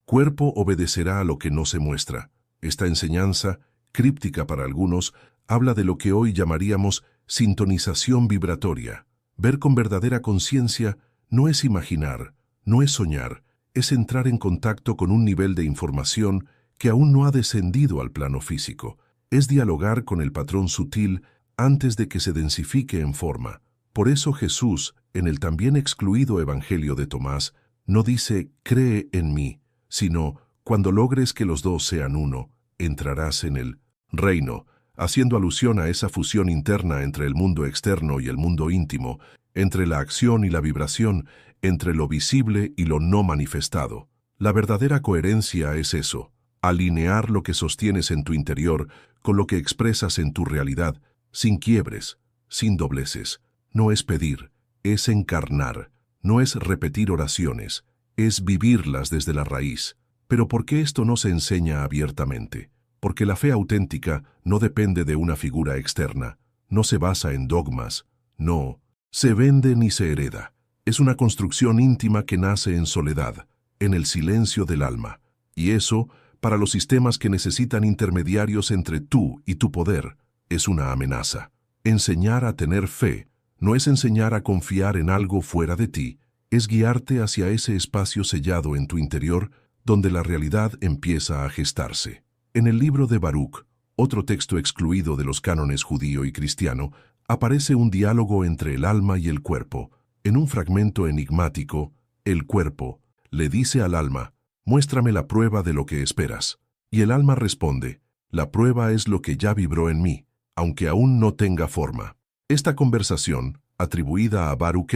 cuerpo obedecerá a lo que no se muestra». Esta enseñanza, críptica para algunos, habla de lo que hoy llamaríamos sintonización vibratoria. Ver con verdadera conciencia no es imaginar, no es soñar, es entrar en contacto con un nivel de información que aún no ha descendido al plano físico. Es dialogar con el patrón sutil antes de que se densifique en forma. Por eso Jesús, en el también excluido Evangelio de Tomás, no dice «cree en mí», sino «cuando logres que los dos sean uno, entrarás en el reino», haciendo alusión a esa fusión interna entre el mundo externo y el mundo íntimo, entre la acción y la vibración, entre lo visible y lo no manifestado. La verdadera coherencia es eso, alinear lo que sostienes en tu interior con lo que expresas en tu realidad, sin quiebres, sin dobleces. No es pedir, es encarnar, no es repetir oraciones, es vivirlas desde la raíz. Pero ¿por qué esto no se enseña abiertamente? Porque la fe auténtica no depende de una figura externa, no se basa en dogmas, no se vende ni se hereda. Es una construcción íntima que nace en soledad, en el silencio del alma. Y eso, para los sistemas que necesitan intermediarios entre tú y tu poder, es una amenaza. Enseñar a tener fe no es enseñar a confiar en algo fuera de ti, es guiarte hacia ese espacio sellado en tu interior donde la realidad empieza a gestarse. En el libro de Baruch, otro texto excluido de los cánones judío y cristiano, aparece un diálogo entre el alma y el cuerpo. En un fragmento enigmático, el cuerpo le dice al alma: «Muéstrame la prueba de lo que esperas». Y el alma responde: «La prueba es lo que ya vibró en mí, aunque aún no tenga forma». Esta conversación, atribuida a Baruch,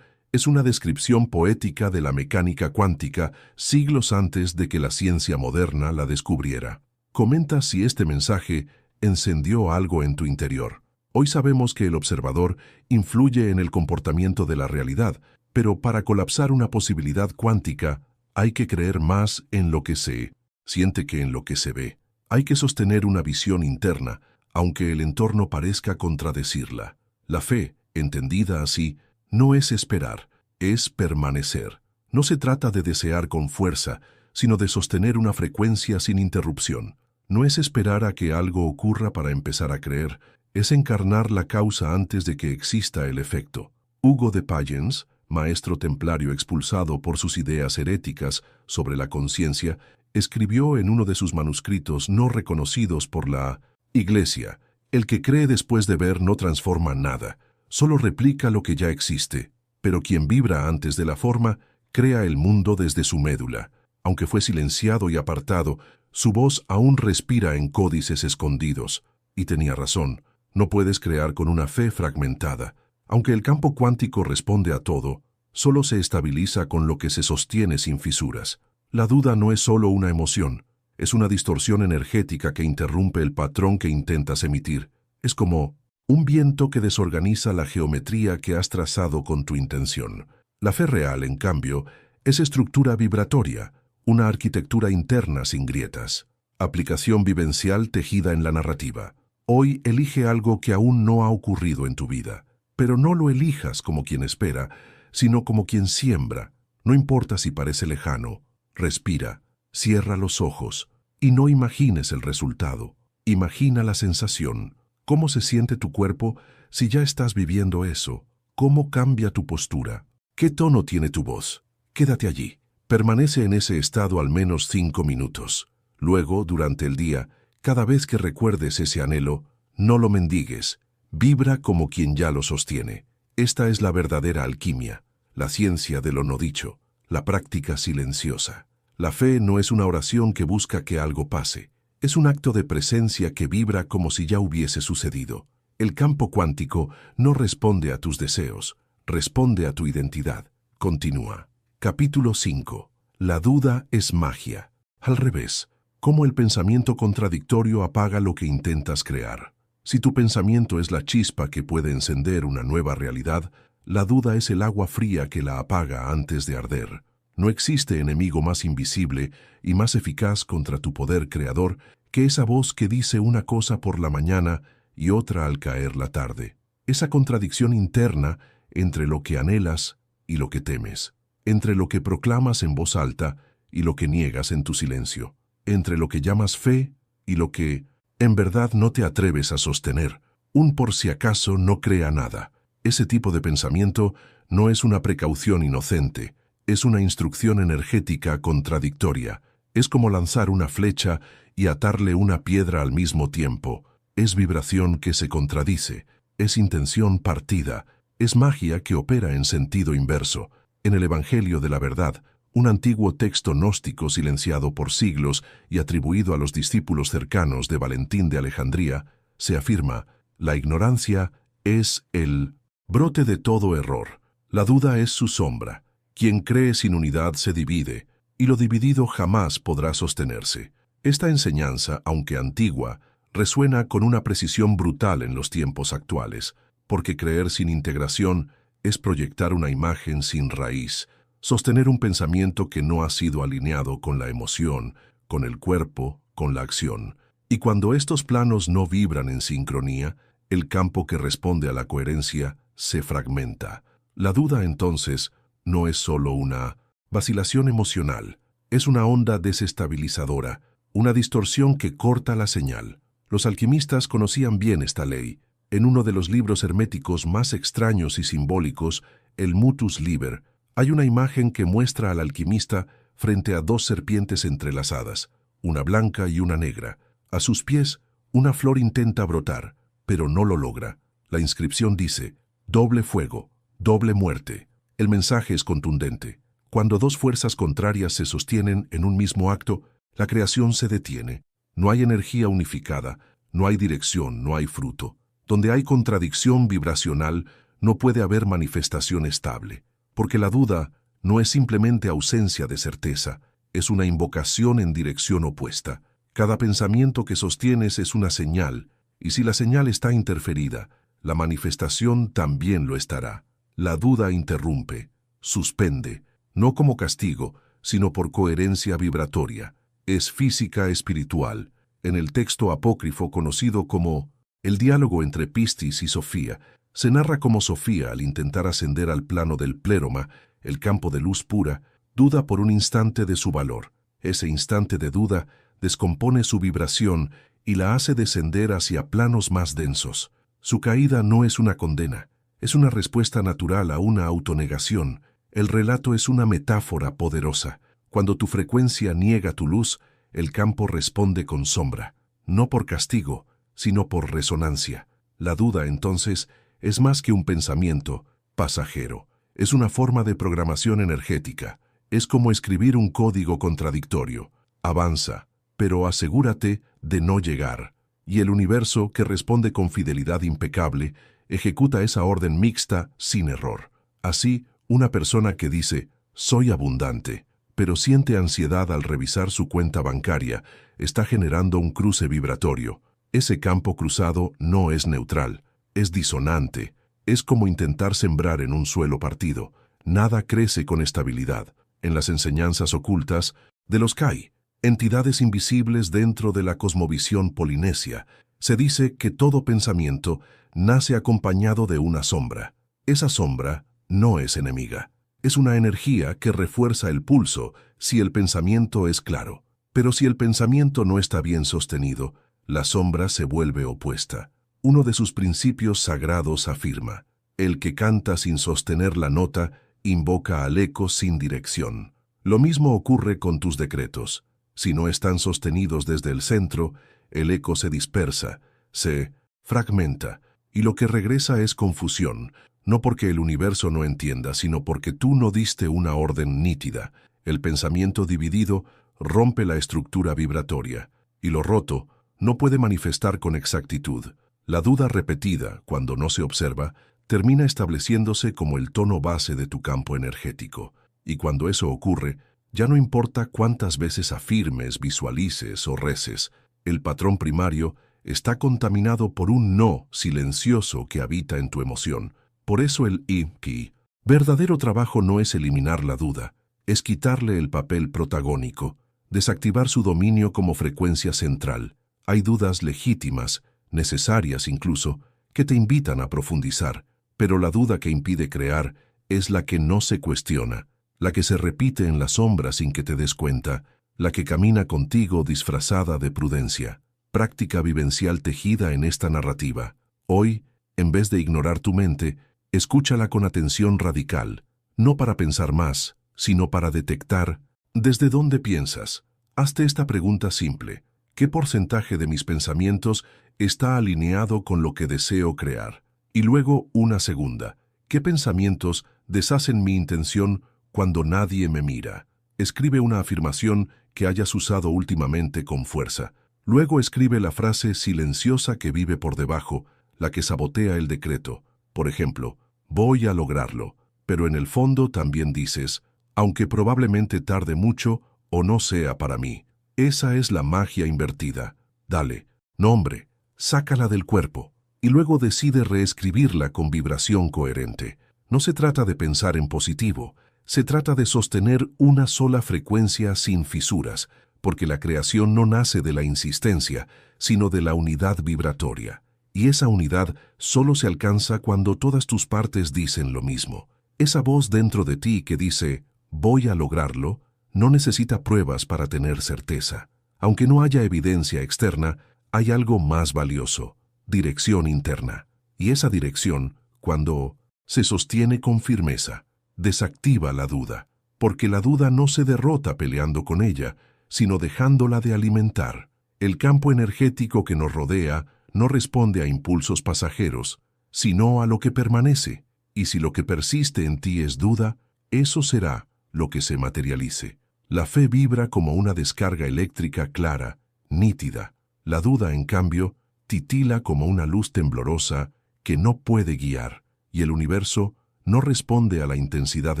es una descripción poética de la mecánica cuántica siglos antes de que la ciencia moderna la descubriera. Comenta si este mensaje encendió algo en tu interior. Hoy sabemos que el observador influye en el comportamiento de la realidad, pero para colapsar una posibilidad cuántica hay que creer más en lo que se siente que en lo que se ve. Hay que sostener una visión interna, aunque el entorno parezca contradecirla. La fe, entendida así, no es esperar, es permanecer. No se trata de desear con fuerza, sino de sostener una frecuencia sin interrupción. No es esperar a que algo ocurra para empezar a creer, es encarnar la causa antes de que exista el efecto. Hugo de Payens, maestro templario expulsado por sus ideas heréticas sobre la conciencia, escribió en uno de sus manuscritos no reconocidos por la Iglesia: «El que cree después de ver no transforma nada, solo replica lo que ya existe, pero quien vibra antes de la forma, crea el mundo desde su médula. Aunque fue silenciado y apartado, su voz aún respira en códices escondidos». Y tenía razón. No puedes crear con una fe fragmentada. Aunque el campo cuántico responde a todo, solo se estabiliza con lo que se sostiene sin fisuras. La duda no es solo una emoción, es una distorsión energética que interrumpe el patrón que intentas emitir. Es como un viento que desorganiza la geometría que has trazado con tu intención. La fe real, en cambio, es estructura vibratoria, una arquitectura interna sin grietas. Aplicación vivencial tejida en la narrativa. Hoy elige algo que aún no ha ocurrido en tu vida, pero no lo elijas como quien espera, sino como quien siembra. No importa si parece lejano, respira, cierra los ojos y no imagines el resultado. Imagina la sensación. ¿Cómo se siente tu cuerpo si ya estás viviendo eso? ¿Cómo cambia tu postura? ¿Qué tono tiene tu voz? Quédate allí. Permanece en ese estado al menos 5 minutos. Luego, durante el día, cada vez que recuerdes ese anhelo, no lo mendigues. Vibra como quien ya lo sostiene. Esta es la verdadera alquimia, la ciencia de lo no dicho, la práctica silenciosa. La fe no es una oración que busca que algo pase. Es un acto de presencia que vibra como si ya hubiese sucedido. El campo cuántico no responde a tus deseos, responde a tu identidad. Continúa. Capítulo 5. La duda es magia. Al revés, cómo el pensamiento contradictorio apaga lo que intentas crear. Si tu pensamiento es la chispa que puede encender una nueva realidad, la duda es el agua fría que la apaga antes de arder. No existe enemigo más invisible y más eficaz contra tu poder creador que esa voz que dice una cosa por la mañana y otra al caer la tarde. Esa contradicción interna entre lo que anhelas y lo que temes, entre lo que proclamas en voz alta y lo que niegas en tu silencio, entre lo que llamas fe y lo que, en verdad, no te atreves a sostener. Un por si acaso no crea nada. Ese tipo de pensamiento no es una precaución inocente, es una instrucción energética contradictoria. Es como lanzar una flecha y atarle una piedra al mismo tiempo. Es vibración que se contradice, es intención partida, es magia que opera en sentido inverso. En el Evangelio de la Verdad, un antiguo texto gnóstico silenciado por siglos y atribuido a los discípulos cercanos de Valentín de Alejandría, se afirma: la ignorancia es el brote de todo error, la duda es su sombra. Quien cree sin unidad se divide, y lo dividido jamás podrá sostenerse. Esta enseñanza, aunque antigua, resuena con una precisión brutal en los tiempos actuales, porque creer sin integración es proyectar una imagen sin raíz, sostener un pensamiento que no ha sido alineado con la emoción, con el cuerpo, con la acción. Y cuando estos planos no vibran en sincronía, el campo que responde a la coherencia se fragmenta. La duda, entonces, no es solo una vacilación emocional, es una onda desestabilizadora, una distorsión que corta la señal. Los alquimistas conocían bien esta ley. En uno de los libros herméticos más extraños y simbólicos, el Mutus Liber, hay una imagen que muestra al alquimista frente a 2 serpientes entrelazadas, una blanca y una negra. A sus pies, una flor intenta brotar, pero no lo logra. La inscripción dice: doble fuego, doble muerte. El mensaje es contundente. Cuando 2 fuerzas contrarias se sostienen en un mismo acto, la creación se detiene. No hay energía unificada, no hay dirección, no hay fruto. Donde hay contradicción vibracional, no puede haber manifestación estable. Porque la duda no es simplemente ausencia de certeza, es una invocación en dirección opuesta. Cada pensamiento que sostienes es una señal, y si la señal está interferida, la manifestación también lo estará. La duda interrumpe, suspende, no como castigo, sino por coherencia vibratoria. Es física espiritual. En el texto apócrifo conocido como el diálogo entre Pistis y Sofía, se narra cómo Sofía, al intentar ascender al plano del pléroma, el campo de luz pura, duda por un instante de su valor. Ese instante de duda descompone su vibración y la hace descender hacia planos más densos. Su caída no es una condena, es una respuesta natural a una autonegación. El relato es una metáfora poderosa. Cuando tu frecuencia niega tu luz, el campo responde con sombra, no por castigo, sino por resonancia. La duda, entonces, es más que un pensamiento pasajero. Es una forma de programación energética. Es como escribir un código contradictorio. Avanza, pero asegúrate de no llegar. y el universo, que responde con fidelidad impecable, ejecuta esa orden mixta sin error. Así, una persona que dice, soy abundante, pero siente ansiedad al revisar su cuenta bancaria, está generando un cruce vibratorio. Ese campo cruzado no es neutral, es disonante. Es como intentar sembrar en un suelo partido. Nada crece con estabilidad. En las enseñanzas ocultas de los Kai, entidades invisibles dentro de la cosmovisión polinesia, se dice que todo pensamiento nace acompañado de una sombra. Esa sombra no es enemiga. Es una energía que refuerza el pulso si el pensamiento es claro. Pero si el pensamiento no está bien sostenido, la sombra se vuelve opuesta. Uno de sus principios sagrados afirma, el que canta sin sostener la nota, invoca al eco sin dirección. Lo mismo ocurre con tus decretos. Si no están sostenidos desde el centro, el eco se dispersa, se fragmenta, y lo que regresa es confusión, no porque el universo no entienda, sino porque tú no diste una orden nítida. El pensamiento dividido rompe la estructura vibratoria, y lo roto no puede manifestar con exactitud. La duda repetida, cuando no se observa, termina estableciéndose como el tono base de tu campo energético. Y cuando eso ocurre, ya no importa cuántas veces afirmes, visualices o reces, el patrón primario está contaminado por un no silencioso que habita en tu emoción. Por eso el Ki, verdadero trabajo no es eliminar la duda, es quitarle el papel protagónico, desactivar su dominio como frecuencia central. Hay dudas legítimas, necesarias incluso, que te invitan a profundizar, pero la duda que impide crear es la que no se cuestiona, la que se repite en la sombra sin que te des cuenta, la que camina contigo disfrazada de prudencia. Práctica vivencial tejida en esta narrativa. Hoy, en vez de ignorar tu mente, escúchala con atención radical, no para pensar más, sino para detectar desde dónde piensas. Hazte esta pregunta simple. ¿Qué porcentaje de mis pensamientos está alineado con lo que deseo crear? Y luego una segunda. ¿Qué pensamientos deshacen mi intención cuando nadie me mira? Escribe una afirmación que hayas usado últimamente con fuerza. Luego escribe la frase silenciosa que vive por debajo, la que sabotea el decreto. Por ejemplo, voy a lograrlo, pero en el fondo también dices, aunque probablemente tarde mucho o no sea para mí. Esa es la magia invertida. Dale, nombre, sácala del cuerpo y luego decide reescribirla con vibración coherente. No se trata de pensar en positivo, se trata de sostener una sola frecuencia sin fisuras, porque la creación no nace de la insistencia, sino de la unidad vibratoria. Y esa unidad solo se alcanza cuando todas tus partes dicen lo mismo. Esa voz dentro de ti que dice, voy a lograrlo, no necesita pruebas para tener certeza. Aunque no haya evidencia externa, hay algo más valioso, dirección interna. Y esa dirección, cuando se sostiene con firmeza, desactiva la duda, porque la duda no se derrota peleando con ella, sino dejándola de alimentar. El campo energético que nos rodea no responde a impulsos pasajeros, sino a lo que permanece. Y si lo que persiste en ti es duda, eso será lo que se materialice. La fe vibra como una descarga eléctrica clara, nítida. La duda, en cambio, titila como una luz temblorosa que no puede guiar, y el universo no responde a la intensidad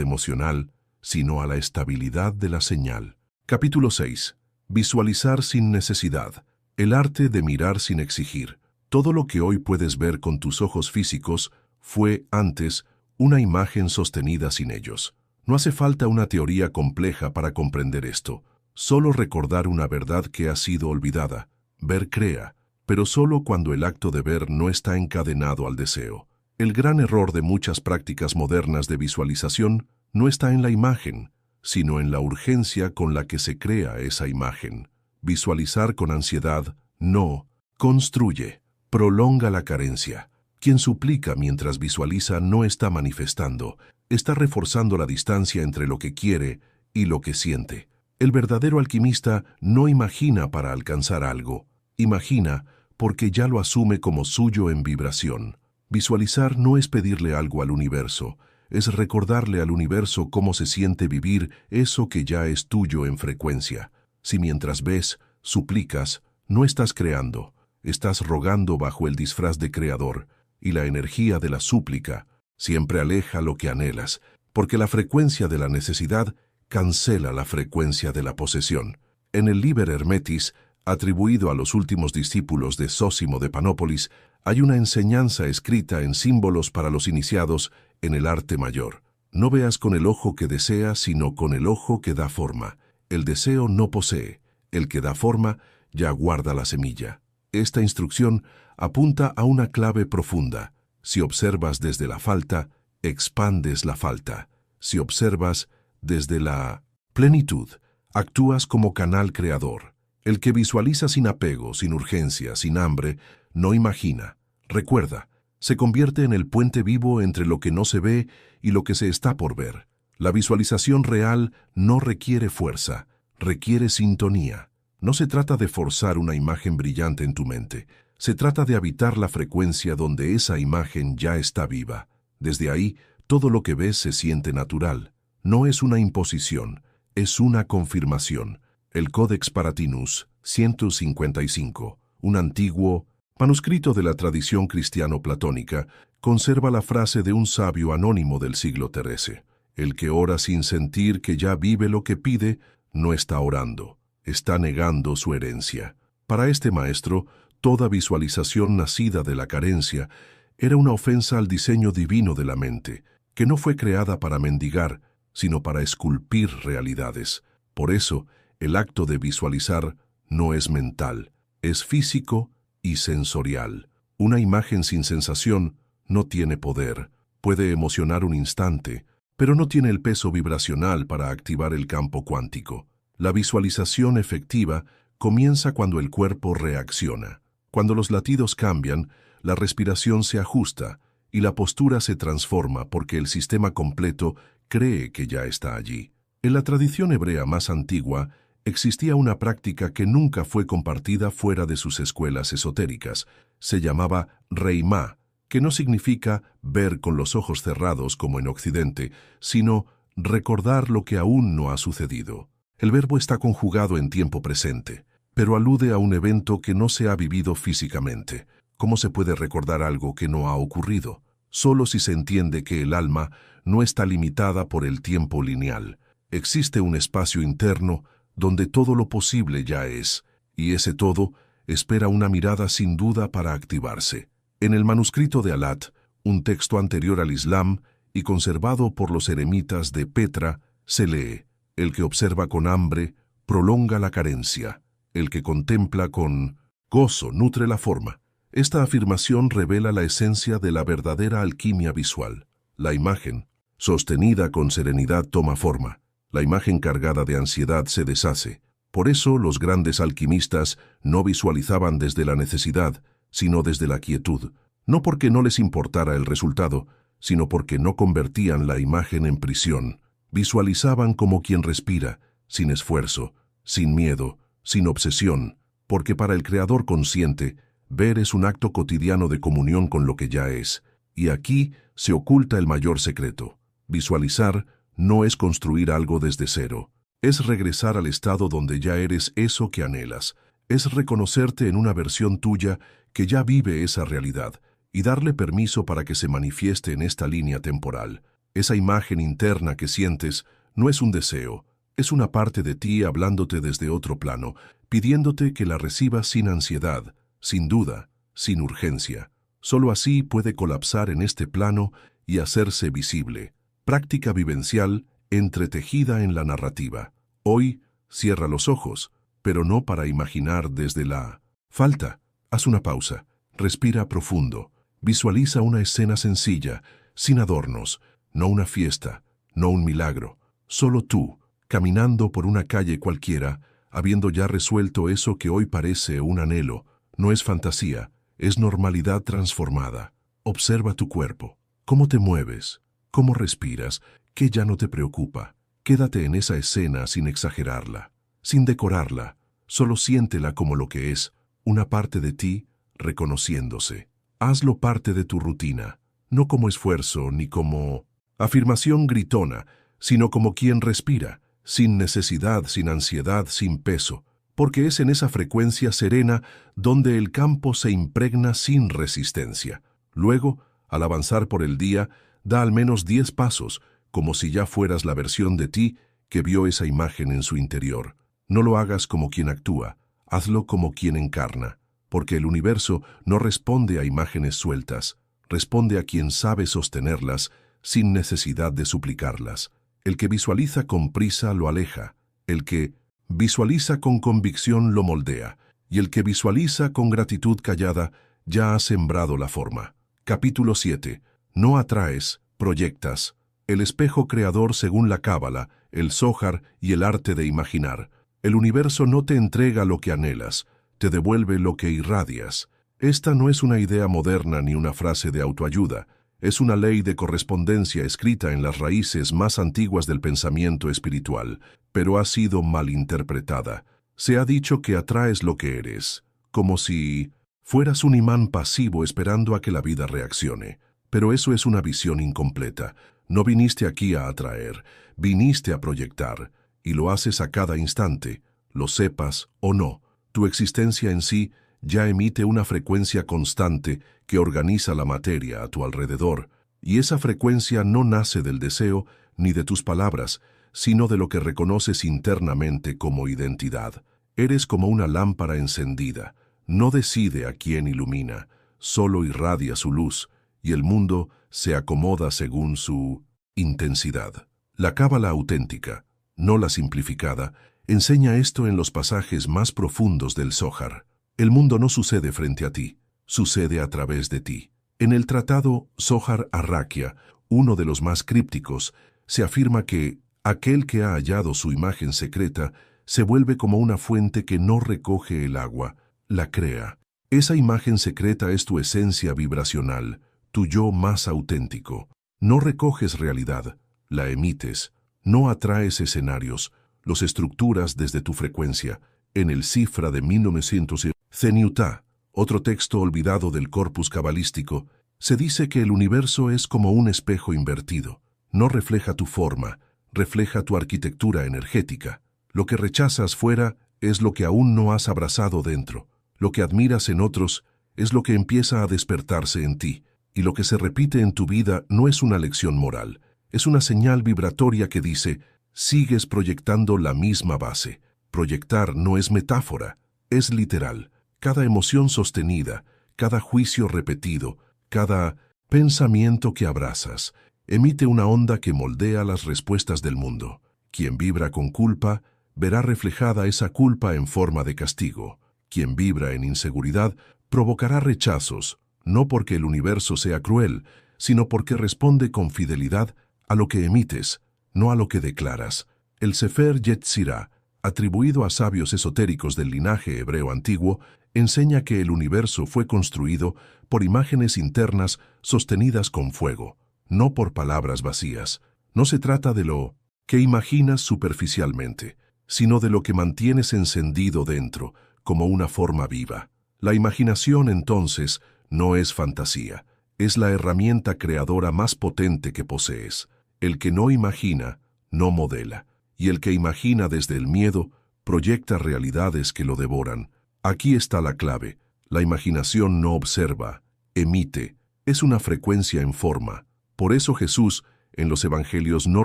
emocional, sino a la estabilidad de la señal. Capítulo 6. Visualizar sin necesidad. El arte de mirar sin exigir. Todo lo que hoy puedes ver con tus ojos físicos fue, antes, una imagen sostenida sin ellos. No hace falta una teoría compleja para comprender esto. Solo recordar una verdad que ha sido olvidada. Ver crea, pero solo cuando el acto de ver no está encadenado al deseo. El gran error de muchas prácticas modernas de visualización no está en la imagen, sino en la urgencia con la que se crea esa imagen. Visualizar con ansiedad no construye, prolonga la carencia. Quien suplica mientras visualiza no está manifestando, está reforzando la distancia entre lo que quiere y lo que siente. El verdadero alquimista no imagina para alcanzar algo, imagina porque ya lo asume como suyo en vibración. Visualizar no es pedirle algo al universo, es recordarle al universo cómo se siente vivir eso que ya es tuyo en frecuencia. Si mientras ves, suplicas, no estás creando, estás rogando bajo el disfraz de creador, y la energía de la súplica siempre aleja lo que anhelas, porque la frecuencia de la necesidad cancela la frecuencia de la posesión. En el Liber Hermetis, atribuido a los últimos discípulos de Zósimo de Panópolis, hay una enseñanza escrita en símbolos para los iniciados en el arte mayor. No veas con el ojo que desea, sino con el ojo que da forma. El deseo no posee, el que da forma ya guarda la semilla. Esta instrucción apunta a una clave profunda. Si observas desde la falta, expandes la falta. Si observas desde la plenitud, actúas como canal creador. El que visualiza sin apego, sin urgencia, sin hambre, no imagina. Recuerda, se convierte en el puente vivo entre lo que no se ve y lo que se está por ver. La visualización real no requiere fuerza, requiere sintonía. No se trata de forzar una imagen brillante en tu mente. Se trata de habitar la frecuencia donde esa imagen ya está viva. Desde ahí, todo lo que ves se siente natural. No es una imposición, es una confirmación. El Codex Paratinus 155, un antiguo manuscrito de la tradición cristiano-platónica, conserva la frase de un sabio anónimo del siglo XIII. El que ora sin sentir que ya vive lo que pide, no está orando, está negando su herencia. Para este maestro, toda visualización nacida de la carencia era una ofensa al diseño divino de la mente, que no fue creada para mendigar, sino para esculpir realidades. Por eso, el acto de visualizar no es mental, es físico y sensorial. Una imagen sin sensación no tiene poder, puede emocionar un instante, pero no tiene el peso vibracional para activar el campo cuántico. La visualización efectiva comienza cuando el cuerpo reacciona. Cuando los latidos cambian, la respiración se ajusta y la postura se transforma porque el sistema completo cree que ya está allí. En la tradición hebrea más antigua, existía una práctica que nunca fue compartida fuera de sus escuelas esotéricas. Se llamaba Reimá, que no significa ver con los ojos cerrados como en Occidente, sino recordar lo que aún no ha sucedido. El verbo está conjugado en tiempo presente, pero alude a un evento que no se ha vivido físicamente. ¿Cómo se puede recordar algo que no ha ocurrido? Solo si se entiende que el alma no está limitada por el tiempo lineal. Existe un espacio interno donde todo lo posible ya es, y ese todo espera una mirada sin duda para activarse. En el manuscrito de Alat, un texto anterior al Islam y conservado por los eremitas de Petra, se lee: el que observa con hambre prolonga la carencia, el que contempla con gozo nutre la forma. Esta afirmación revela la esencia de la verdadera alquimia visual. La imagen, sostenida con serenidad, toma forma. La imagen cargada de ansiedad se deshace. Por eso los grandes alquimistas no visualizaban desde la necesidad, sino desde la quietud, no porque no les importara el resultado, sino porque no convertían la imagen en prisión. Visualizaban como quien respira, sin esfuerzo, sin miedo, sin obsesión, porque para el creador consciente, ver es un acto cotidiano de comunión con lo que ya es, y aquí se oculta el mayor secreto. Visualizar no es construir algo desde cero, es regresar al estado donde ya eres eso que anhelas, es reconocerte en una versión tuya que ya vive esa realidad y darle permiso para que se manifieste en esta línea temporal. Esa imagen interna que sientes no es un deseo, es una parte de ti hablándote desde otro plano, pidiéndote que la recibas sin ansiedad, sin duda, sin urgencia. Solo así puede colapsar en este plano y hacerse visible. Práctica vivencial entretejida en la narrativa. Hoy, cierra los ojos, pero no para imaginar desde la falta. Haz una pausa, respira profundo, visualiza una escena sencilla, sin adornos, no una fiesta, no un milagro, solo tú, caminando por una calle cualquiera, habiendo ya resuelto eso que hoy parece un anhelo. No es fantasía, es normalidad transformada. Observa tu cuerpo, cómo te mueves, cómo respiras, qué ya no te preocupa. Quédate en esa escena sin exagerarla, sin decorarla, solo siéntela como lo que es, una parte de ti reconociéndose. Hazlo parte de tu rutina, no como esfuerzo ni como afirmación gritona, sino como quien respira, sin necesidad, sin ansiedad, sin peso. porque es en esa frecuencia serena donde el campo se impregna sin resistencia. Luego, al avanzar por el día, da al menos 10 pasos, como si ya fueras la versión de ti que vio esa imagen en su interior. No lo hagas como quien actúa, hazlo como quien encarna, porque el universo no responde a imágenes sueltas, responde a quien sabe sostenerlas sin necesidad de suplicarlas. El que visualiza con prisa lo aleja, el que visualiza con convicción lo moldea, y el que visualiza con gratitud callada ya ha sembrado la forma. Capítulo 7. No atraes, proyectas. El espejo creador según la Cábala, el Zohar y el arte de imaginar. El universo no te entrega lo que anhelas, te devuelve lo que irradias. Esta no es una idea moderna ni una frase de autoayuda, es una ley de correspondencia escrita en las raíces más antiguas del pensamiento espiritual, pero ha sido malinterpretada. Se ha dicho que atraes lo que eres, como si fueras un imán pasivo esperando a que la vida reaccione. Pero eso es una visión incompleta. No viniste aquí a atraer, viniste a proyectar, y lo haces a cada instante, lo sepas o no. Tu existencia en sí ya emite una frecuencia constante que organiza la materia a tu alrededor, y esa frecuencia no nace del deseo ni de tus palabras, sino de lo que reconoces internamente como identidad. Eres como una lámpara encendida, no decide a quién ilumina, solo irradia su luz, y el mundo se acomoda según su intensidad. La Cábala auténtica, no la simplificada, enseña esto en los pasajes más profundos del Zohar. El mundo no sucede frente a ti, sucede a través de ti. En el tratado Zohar Arraquia, uno de los más crípticos, se afirma que aquel que ha hallado su imagen secreta se vuelve como una fuente que no recoge el agua, la crea. Esa imagen secreta es tu esencia vibracional, tu yo más auténtico. No recoges realidad, la emites. No atraes escenarios, los estructuras desde tu frecuencia. En el Cifra de 1900, Zeniutá, otro texto olvidado del corpus cabalístico, se dice que el universo es como un espejo invertido. No refleja tu forma, refleja tu arquitectura energética. Lo que rechazas fuera es lo que aún no has abrazado dentro. Lo que admiras en otros es lo que empieza a despertarse en ti. Y lo que se repite en tu vida no es una lección moral, es una señal vibratoria que dice, sigues proyectando la misma base. Proyectar no es metáfora, es literal. Cada emoción sostenida, cada juicio repetido, cada pensamiento que abrazas, emite una onda que moldea las respuestas del mundo. Quien vibra con culpa, verá reflejada esa culpa en forma de castigo. Quien vibra en inseguridad, provocará rechazos, no porque el universo sea cruel, sino porque responde con fidelidad a lo que emites, no a lo que declaras. El Sefer Yetzirah, atribuido a sabios esotéricos del linaje hebreo antiguo, enseña que el universo fue construido por imágenes internas sostenidas con fuego, no por palabras vacías. No se trata de lo que imaginas superficialmente, sino de lo que mantienes encendido dentro, como una forma viva. La imaginación, entonces, no es fantasía, es la herramienta creadora más potente que posees. El que no imagina, no modela, y el que imagina desde el miedo, proyecta realidades que lo devoran. Aquí está la clave. La imaginación no observa, emite, es una frecuencia en forma. Por eso Jesús, en los evangelios no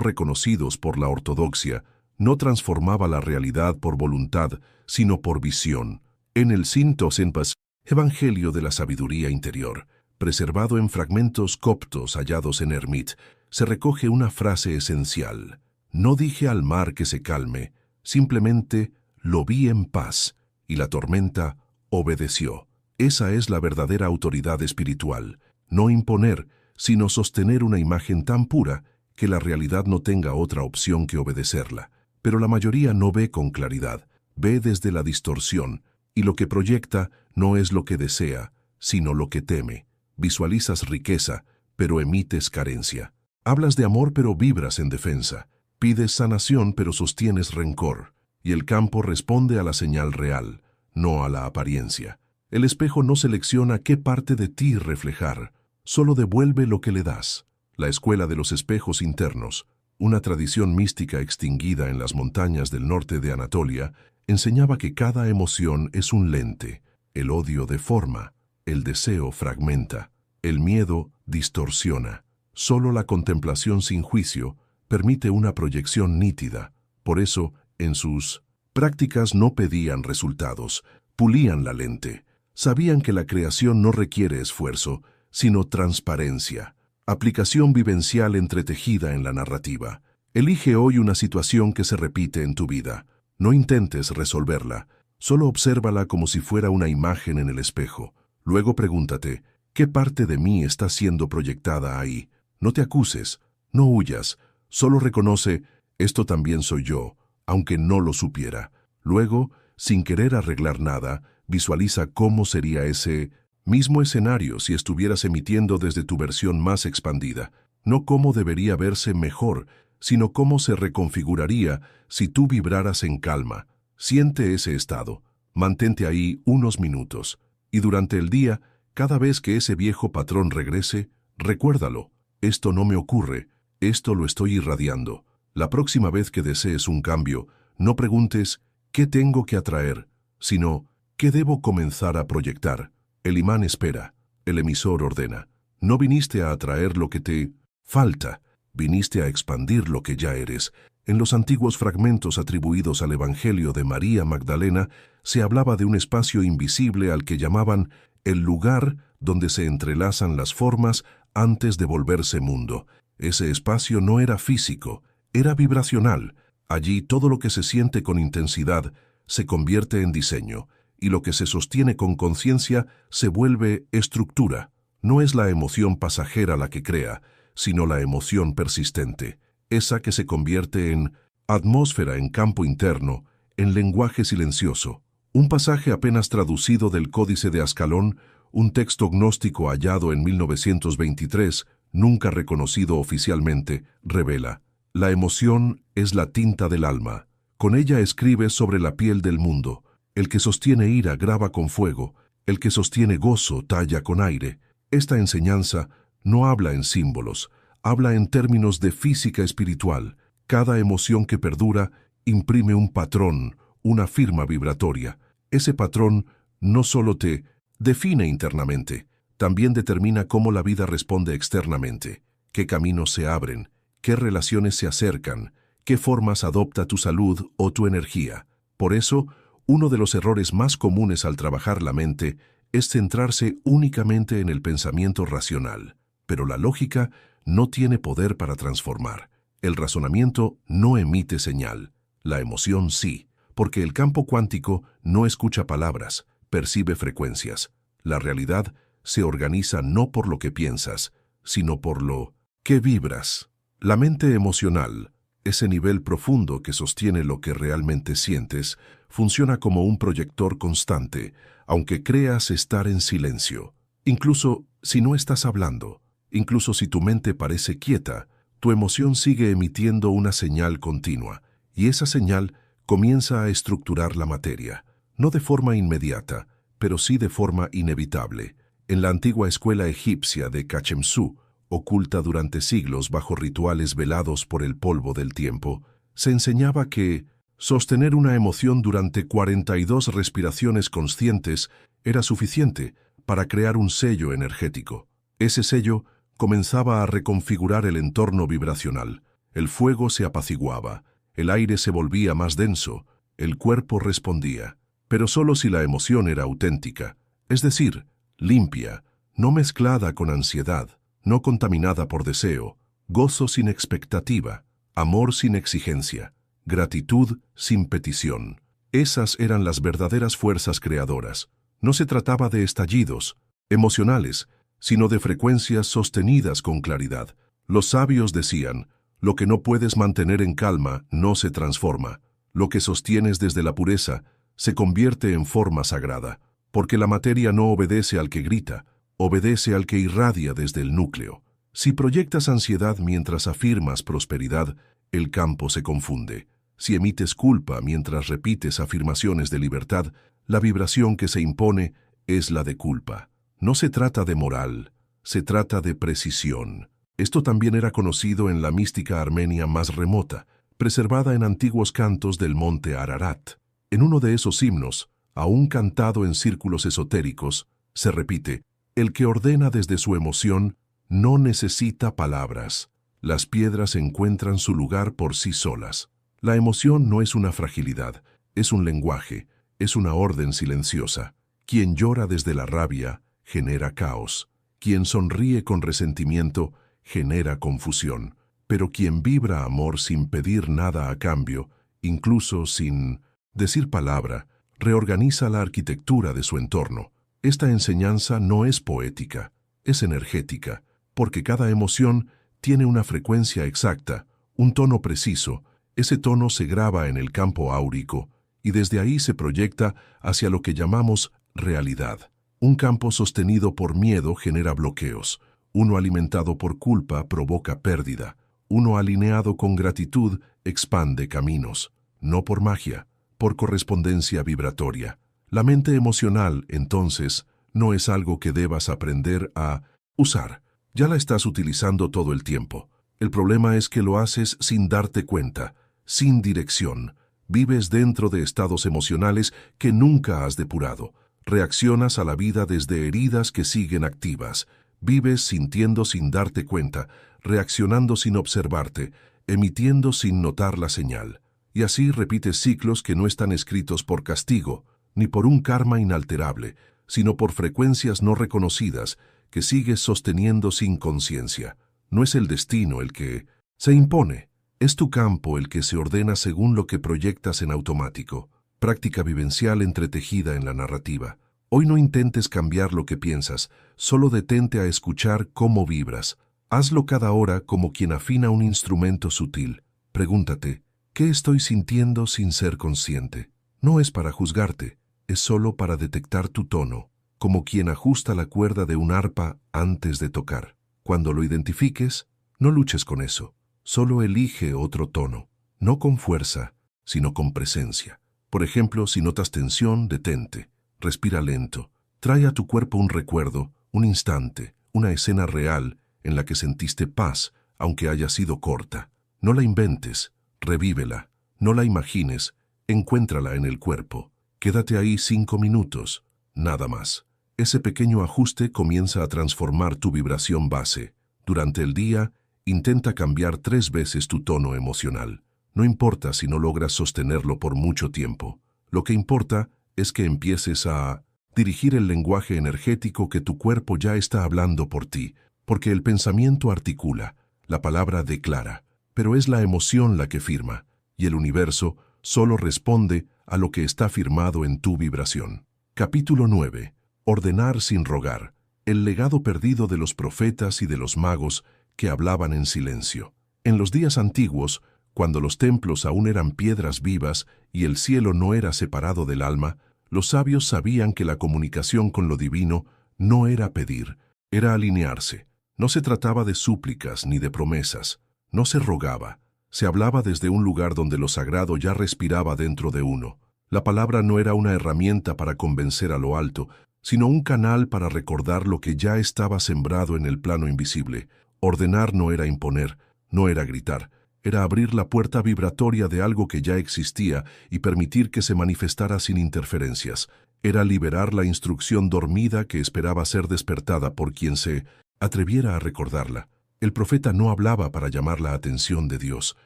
reconocidos por la ortodoxia, no transformaba la realidad por voluntad, sino por visión. En el Sintosenpas, Evangelio de la Sabiduría Interior, preservado en fragmentos coptos hallados en Hermit, se recoge una frase esencial. No dije al mar que se calme, simplemente lo vi en paz, y la tormenta obedeció. Esa es la verdadera autoridad espiritual, no imponer, sino sostener una imagen tan pura que la realidad no tenga otra opción que obedecerla. Pero la mayoría no ve con claridad, ve desde la distorsión, y lo que proyecta no es lo que desea, sino lo que teme. Visualizas riqueza, pero emites carencia. Hablas de amor, pero vibras en defensa. Pides sanación, pero sostienes rencor. Y el campo responde a la señal real, no a la apariencia. El espejo no selecciona qué parte de ti reflejar, solo devuelve lo que le das. La escuela de los espejos internos, una tradición mística extinguida en las montañas del norte de Anatolia, Enseñaba que cada emoción es un lente. El odio deforma, el deseo fragmenta, el miedo distorsiona. Solo la contemplación sin juicio permite una proyección nítida. Por eso, en sus prácticas no pedían resultados, pulían la lente. Sabían que la creación no requiere esfuerzo, sino transparencia, aplicación vivencial entretejida en la narrativa. Elige hoy una situación que se repite en tu vida. No intentes resolverla, solo obsérvala como si fuera una imagen en el espejo. Luego pregúntate, ¿qué parte de mí está siendo proyectada ahí? No te acuses, no huyas, solo reconoce, esto también soy yo, aunque no lo supiera. Luego, sin querer arreglar nada, visualiza cómo sería ese mismo escenario si estuvieras emitiendo desde tu versión más expandida. No cómo debería verse mejor, sino cómo se reconfiguraría si tú vibraras en calma. Siente ese estado, mantente ahí unos minutos, y durante el día, cada vez que ese viejo patrón regrese, recuérdalo. Esto no me ocurre, esto lo estoy irradiando. La próxima vez que desees un cambio, no preguntes ¿qué tengo que atraer?, sino ¿qué debo comenzar a proyectar? El imán espera, el emisor ordena. No viniste a atraer lo que te falta, viniste a expandir lo que ya eres. En los antiguos fragmentos atribuidos al Evangelio de María Magdalena se hablaba de un espacio invisible al que llamaban el lugar donde se entrelazan las formas antes de volverse mundo. Ese espacio no era físico, era vibracional. Allí todo lo que se siente con intensidad se convierte en diseño, y lo que se sostiene con conciencia se vuelve estructura. No es la emoción pasajera la que crea, sino la emoción persistente, esa que se convierte en atmósfera en campo interno, en lenguaje silencioso. Un pasaje apenas traducido del Códice de Ascalón, un texto gnóstico hallado en 1923, nunca reconocido oficialmente, revela: la emoción es la tinta del alma. Con ella escribes sobre la piel del mundo. El que sostiene ira graba con fuego. El que sostiene gozo talla con aire. Esta enseñanza no habla en símbolos, habla en términos de física espiritual. Cada emoción que perdura imprime un patrón, una firma vibratoria. Ese patrón no solo te define internamente, también determina cómo la vida responde externamente, qué caminos se abren, qué relaciones se acercan, qué formas adopta tu salud o tu energía. Por eso, uno de los errores más comunes al trabajar la mente es centrarse únicamente en el pensamiento racional. Pero la lógica no tiene poder para transformar. El razonamiento no emite señal. La emoción sí, porque el campo cuántico no escucha palabras, percibe frecuencias. La realidad se organiza no por lo que piensas, sino por lo que vibras. La mente emocional, ese nivel profundo que sostiene lo que realmente sientes, funciona como un proyector constante, aunque creas estar en silencio. Incluso si no estás hablando, incluso si tu mente parece quieta, tu emoción sigue emitiendo una señal continua, y esa señal comienza a estructurar la materia, no de forma inmediata, pero sí de forma inevitable. En la antigua escuela egipcia de Cachemsú, oculta durante siglos bajo rituales velados por el polvo del tiempo, se enseñaba que sostener una emoción durante 42 respiraciones conscientes era suficiente para crear un sello energético. Ese sello comenzaba a reconfigurar el entorno vibracional. El fuego se apaciguaba, el aire se volvía más denso, el cuerpo respondía, pero solo si la emoción era auténtica, es decir, limpia, no mezclada con ansiedad, no contaminada por deseo, gozo sin expectativa, amor sin exigencia, gratitud sin petición. Esas eran las verdaderas fuerzas creadoras. No se trataba de estallidos emocionales, sino de frecuencias sostenidas con claridad. Los sabios decían: lo que no puedes mantener en calma no se transforma. Lo que sostienes desde la pureza se convierte en forma sagrada, porque la materia no obedece al que grita, obedece al que irradia desde el núcleo. Si proyectas ansiedad mientras afirmas prosperidad, el campo se confunde. Si emites culpa mientras repites afirmaciones de libertad, la vibración que se impone es la de culpa. No se trata de moral, se trata de precisión. Esto también era conocido en la mística armenia más remota, preservada en antiguos cantos del monte Ararat. En uno de esos himnos, aún cantado en círculos esotéricos, se repite: el que ordena desde su emoción no necesita palabras. Las piedras encuentran su lugar por sí solas. La emoción no es una fragilidad, es un lenguaje, es una orden silenciosa. Quien llora desde la rabia genera caos. Quien sonríe con resentimiento genera confusión. Pero quien vibra amor sin pedir nada a cambio, incluso sin decir palabra, reorganiza la arquitectura de su entorno. Esta enseñanza no es poética, es energética, porque cada emoción tiene una frecuencia exacta, un tono preciso. Ese tono se graba en el campo áurico y desde ahí se proyecta hacia lo que llamamos realidad. Un campo sostenido por miedo genera bloqueos. Uno alimentado por culpa provoca pérdida. Uno alineado con gratitud expande caminos. No por magia, por correspondencia vibratoria. La mente emocional, entonces, no es algo que debas aprender a usar. Ya la estás utilizando todo el tiempo. El problema es que lo haces sin darte cuenta, sin dirección. Vives dentro de estados emocionales que nunca has depurado. Reaccionas a la vida desde heridas que siguen activas. Vives sintiendo sin darte cuenta, reaccionando sin observarte, emitiendo sin notar la señal. Y así repites ciclos que no están escritos por castigo, ni por un karma inalterable, sino por frecuencias no reconocidas que sigues sosteniendo sin conciencia. No es el destino el que se impone, es tu campo el que se ordena según lo que proyectas en automático. Práctica vivencial entretejida en la narrativa. Hoy no intentes cambiar lo que piensas, solo detente a escuchar cómo vibras. Hazlo cada hora como quien afina un instrumento sutil. Pregúntate: ¿qué estoy sintiendo sin ser consciente? No es para juzgarte, es solo para detectar tu tono, como quien ajusta la cuerda de un arpa antes de tocar. Cuando lo identifiques, no luches con eso, solo elige otro tono, no con fuerza, sino con presencia. Por ejemplo, si notas tensión, detente, respira lento, trae a tu cuerpo un recuerdo, un instante, una escena real en la que sentiste paz, aunque haya sido corta. No la inventes, revívela, no la imagines, encuéntrala en el cuerpo. Quédate ahí 5 minutos, nada más. Ese pequeño ajuste comienza a transformar tu vibración base. Durante el día, intenta cambiar 3 veces tu tono emocional. No importa si no logras sostenerlo por mucho tiempo. Lo que importa es que empieces a dirigir el lenguaje energético que tu cuerpo ya está hablando por ti, porque el pensamiento articula, la palabra declara, pero es la emoción la que firma, y el universo solo responde a lo que está firmado en tu vibración. Capítulo 9. Ordenar sin rogar. El legado perdido de los profetas y de los magos que hablaban en silencio. En los días antiguos, cuando los templos aún eran piedras vivas y el cielo no era separado del alma, los sabios sabían que la comunicación con lo divino no era pedir, era alinearse. No se trataba de súplicas ni de promesas, no se rogaba, se hablaba desde un lugar donde lo sagrado ya respiraba dentro de uno. La palabra no era una herramienta para convencer a lo alto, sino un canal para recordar lo que ya estaba sembrado en el plano invisible. Ordenar no era imponer, no era gritar, era abrir la puerta vibratoria de algo que ya existía y permitir que se manifestara sin interferencias. Era liberar la instrucción dormida que esperaba ser despertada por quien se atreviera a recordarla. El profeta no hablaba para llamar la atención de Dios.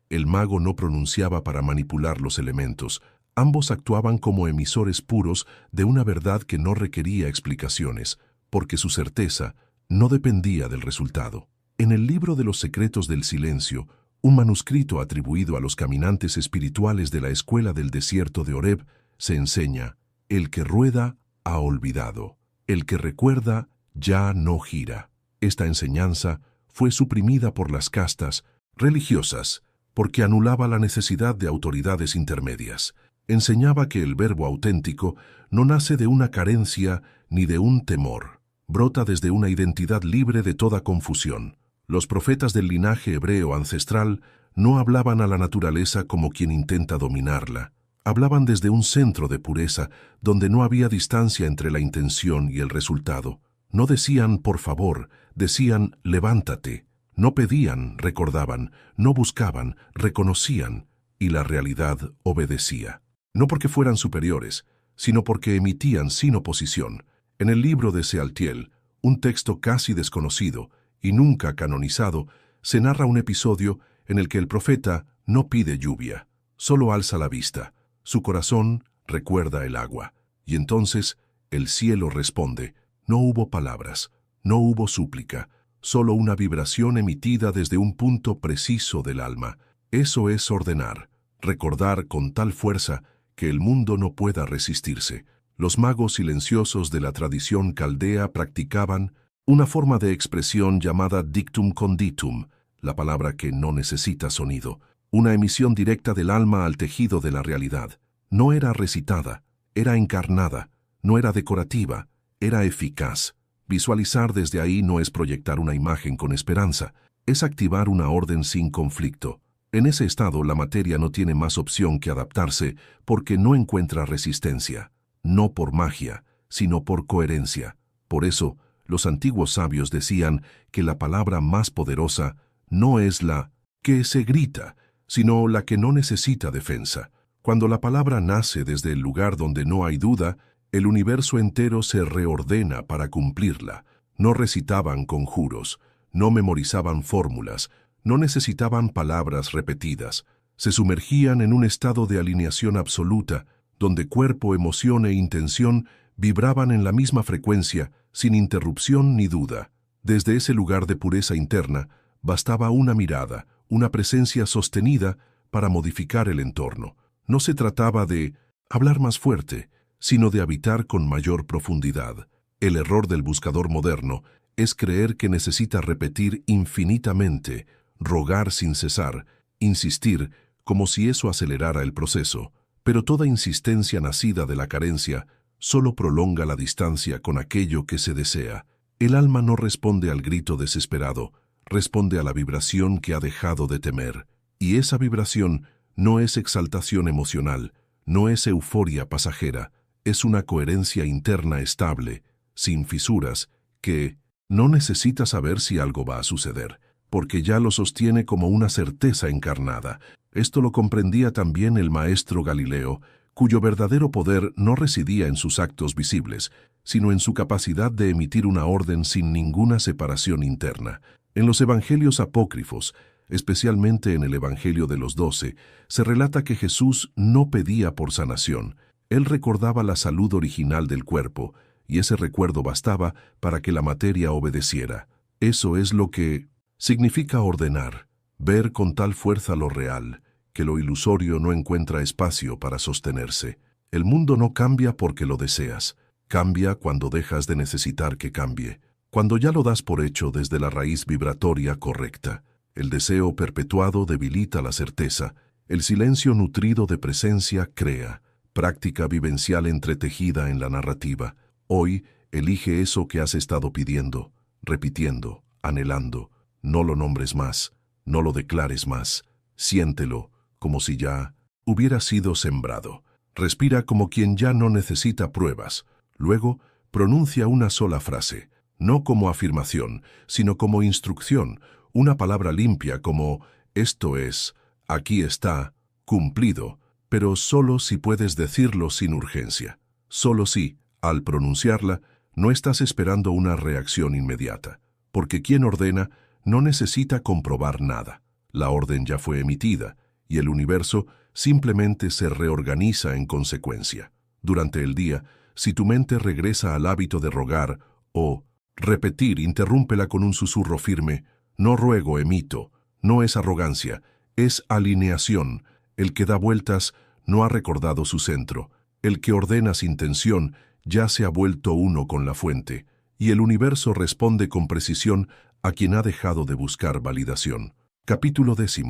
El mago no pronunciaba para manipular los elementos. Ambos actuaban como emisores puros de una verdad que no requería explicaciones, porque su certeza no dependía del resultado. En el libro de los secretos del silencio, un manuscrito atribuido a los caminantes espirituales de la escuela del desierto de Horeb, se enseña: el que rueda ha olvidado, el que recuerda ya no gira. Esta enseñanza fue suprimida por las castas religiosas porque anulaba la necesidad de autoridades intermedias. Enseñaba que el verbo auténtico no nace de una carencia ni de un temor, brota desde una identidad libre de toda confusión. Los profetas del linaje hebreo ancestral no hablaban a la naturaleza como quien intenta dominarla. Hablaban desde un centro de pureza, donde no había distancia entre la intención y el resultado. No decían por favor, decían levántate. No pedían, recordaban, no buscaban, reconocían, y la realidad obedecía. no porque fueran superiores, sino porque emitían sin oposición. En el libro de Sealtiel, un texto casi desconocido y nunca canonizado, se narra un episodio en el que el profeta no pide lluvia, solo alza la vista. Su corazón recuerda el agua. Y entonces el cielo responde. No hubo palabras, no hubo súplica, solo una vibración emitida desde un punto preciso del alma. Eso es ordenar, recordar con tal fuerza que el mundo no pueda resistirse. Los magos silenciosos de la tradición caldea practicaban una forma de expresión llamada dictum conditum, la palabra que no necesita sonido, una emisión directa del alma al tejido de la realidad. No era recitada, era encarnada, no era decorativa, era eficaz. Visualizar desde ahí no es proyectar una imagen con esperanza, es activar una orden sin conflicto. En ese estado la materia no tiene más opción que adaptarse porque no encuentra resistencia, no por magia, sino por coherencia. Por eso, los antiguos sabios decían que la palabra más poderosa no es la que se grita, sino la que no necesita defensa. Cuando la palabra nace desde el lugar donde no hay duda, el universo entero se reordena para cumplirla. No recitaban conjuros, no memorizaban fórmulas, no necesitaban palabras repetidas. Se sumergían en un estado de alineación absoluta, donde cuerpo, emoción e intención vibraban en la misma frecuencia, sin interrupción ni duda. Desde ese lugar de pureza interna, bastaba una mirada, una presencia sostenida para modificar el entorno. No se trataba de hablar más fuerte, sino de habitar con mayor profundidad. El error del buscador moderno es creer que necesita repetir infinitamente, rogar sin cesar, insistir como si eso acelerara el proceso. Pero toda insistencia nacida de la carencia solo prolonga la distancia con aquello que se desea. El alma no responde al grito desesperado, responde a la vibración que ha dejado de temer. Y esa vibración no es exaltación emocional, no es euforia pasajera, es una coherencia interna estable, sin fisuras, que no necesita saber si algo va a suceder, porque ya lo sostiene como una certeza encarnada. Esto lo comprendía también el maestro Galileo, cuyo verdadero poder no residía en sus actos visibles, sino en su capacidad de emitir una orden sin ninguna separación interna. En los evangelios apócrifos, especialmente en el Evangelio de los 12, se relata que Jesús no pedía por sanación. Él recordaba la salud original del cuerpo, y ese recuerdo bastaba para que la materia obedeciera. Eso es lo que significa ordenar, ver con tal fuerza lo real, que lo ilusorio no encuentra espacio para sostenerse. El mundo no cambia porque lo deseas, cambia cuando dejas de necesitar que cambie, cuando ya lo das por hecho desde la raíz vibratoria correcta. El deseo perpetuado debilita la certeza, el silencio nutrido de presencia crea, práctica vivencial entretejida en la narrativa. Hoy, elige eso que has estado pidiendo, repitiendo, anhelando. No lo nombres más, no lo declares más. Siéntelo, como si ya hubiera sido sembrado. Respira como quien ya no necesita pruebas. Luego, pronuncia una sola frase, no como afirmación, sino como instrucción, una palabra limpia como esto es, aquí está, cumplido, pero solo si puedes decirlo sin urgencia. Solo si, al pronunciarla, no estás esperando una reacción inmediata, porque quien ordena no necesita comprobar nada. La orden ya fue emitida, y el universo simplemente se reorganiza en consecuencia. Durante el día, si tu mente regresa al hábito de rogar o repetir, interrúmpela con un susurro firme. No ruego, emito. No es arrogancia, es alineación. El que da vueltas no ha recordado su centro. El que ordena sin tensión ya se ha vuelto uno con la fuente, y el universo responde con precisión a quien ha dejado de buscar validación. Capítulo 10.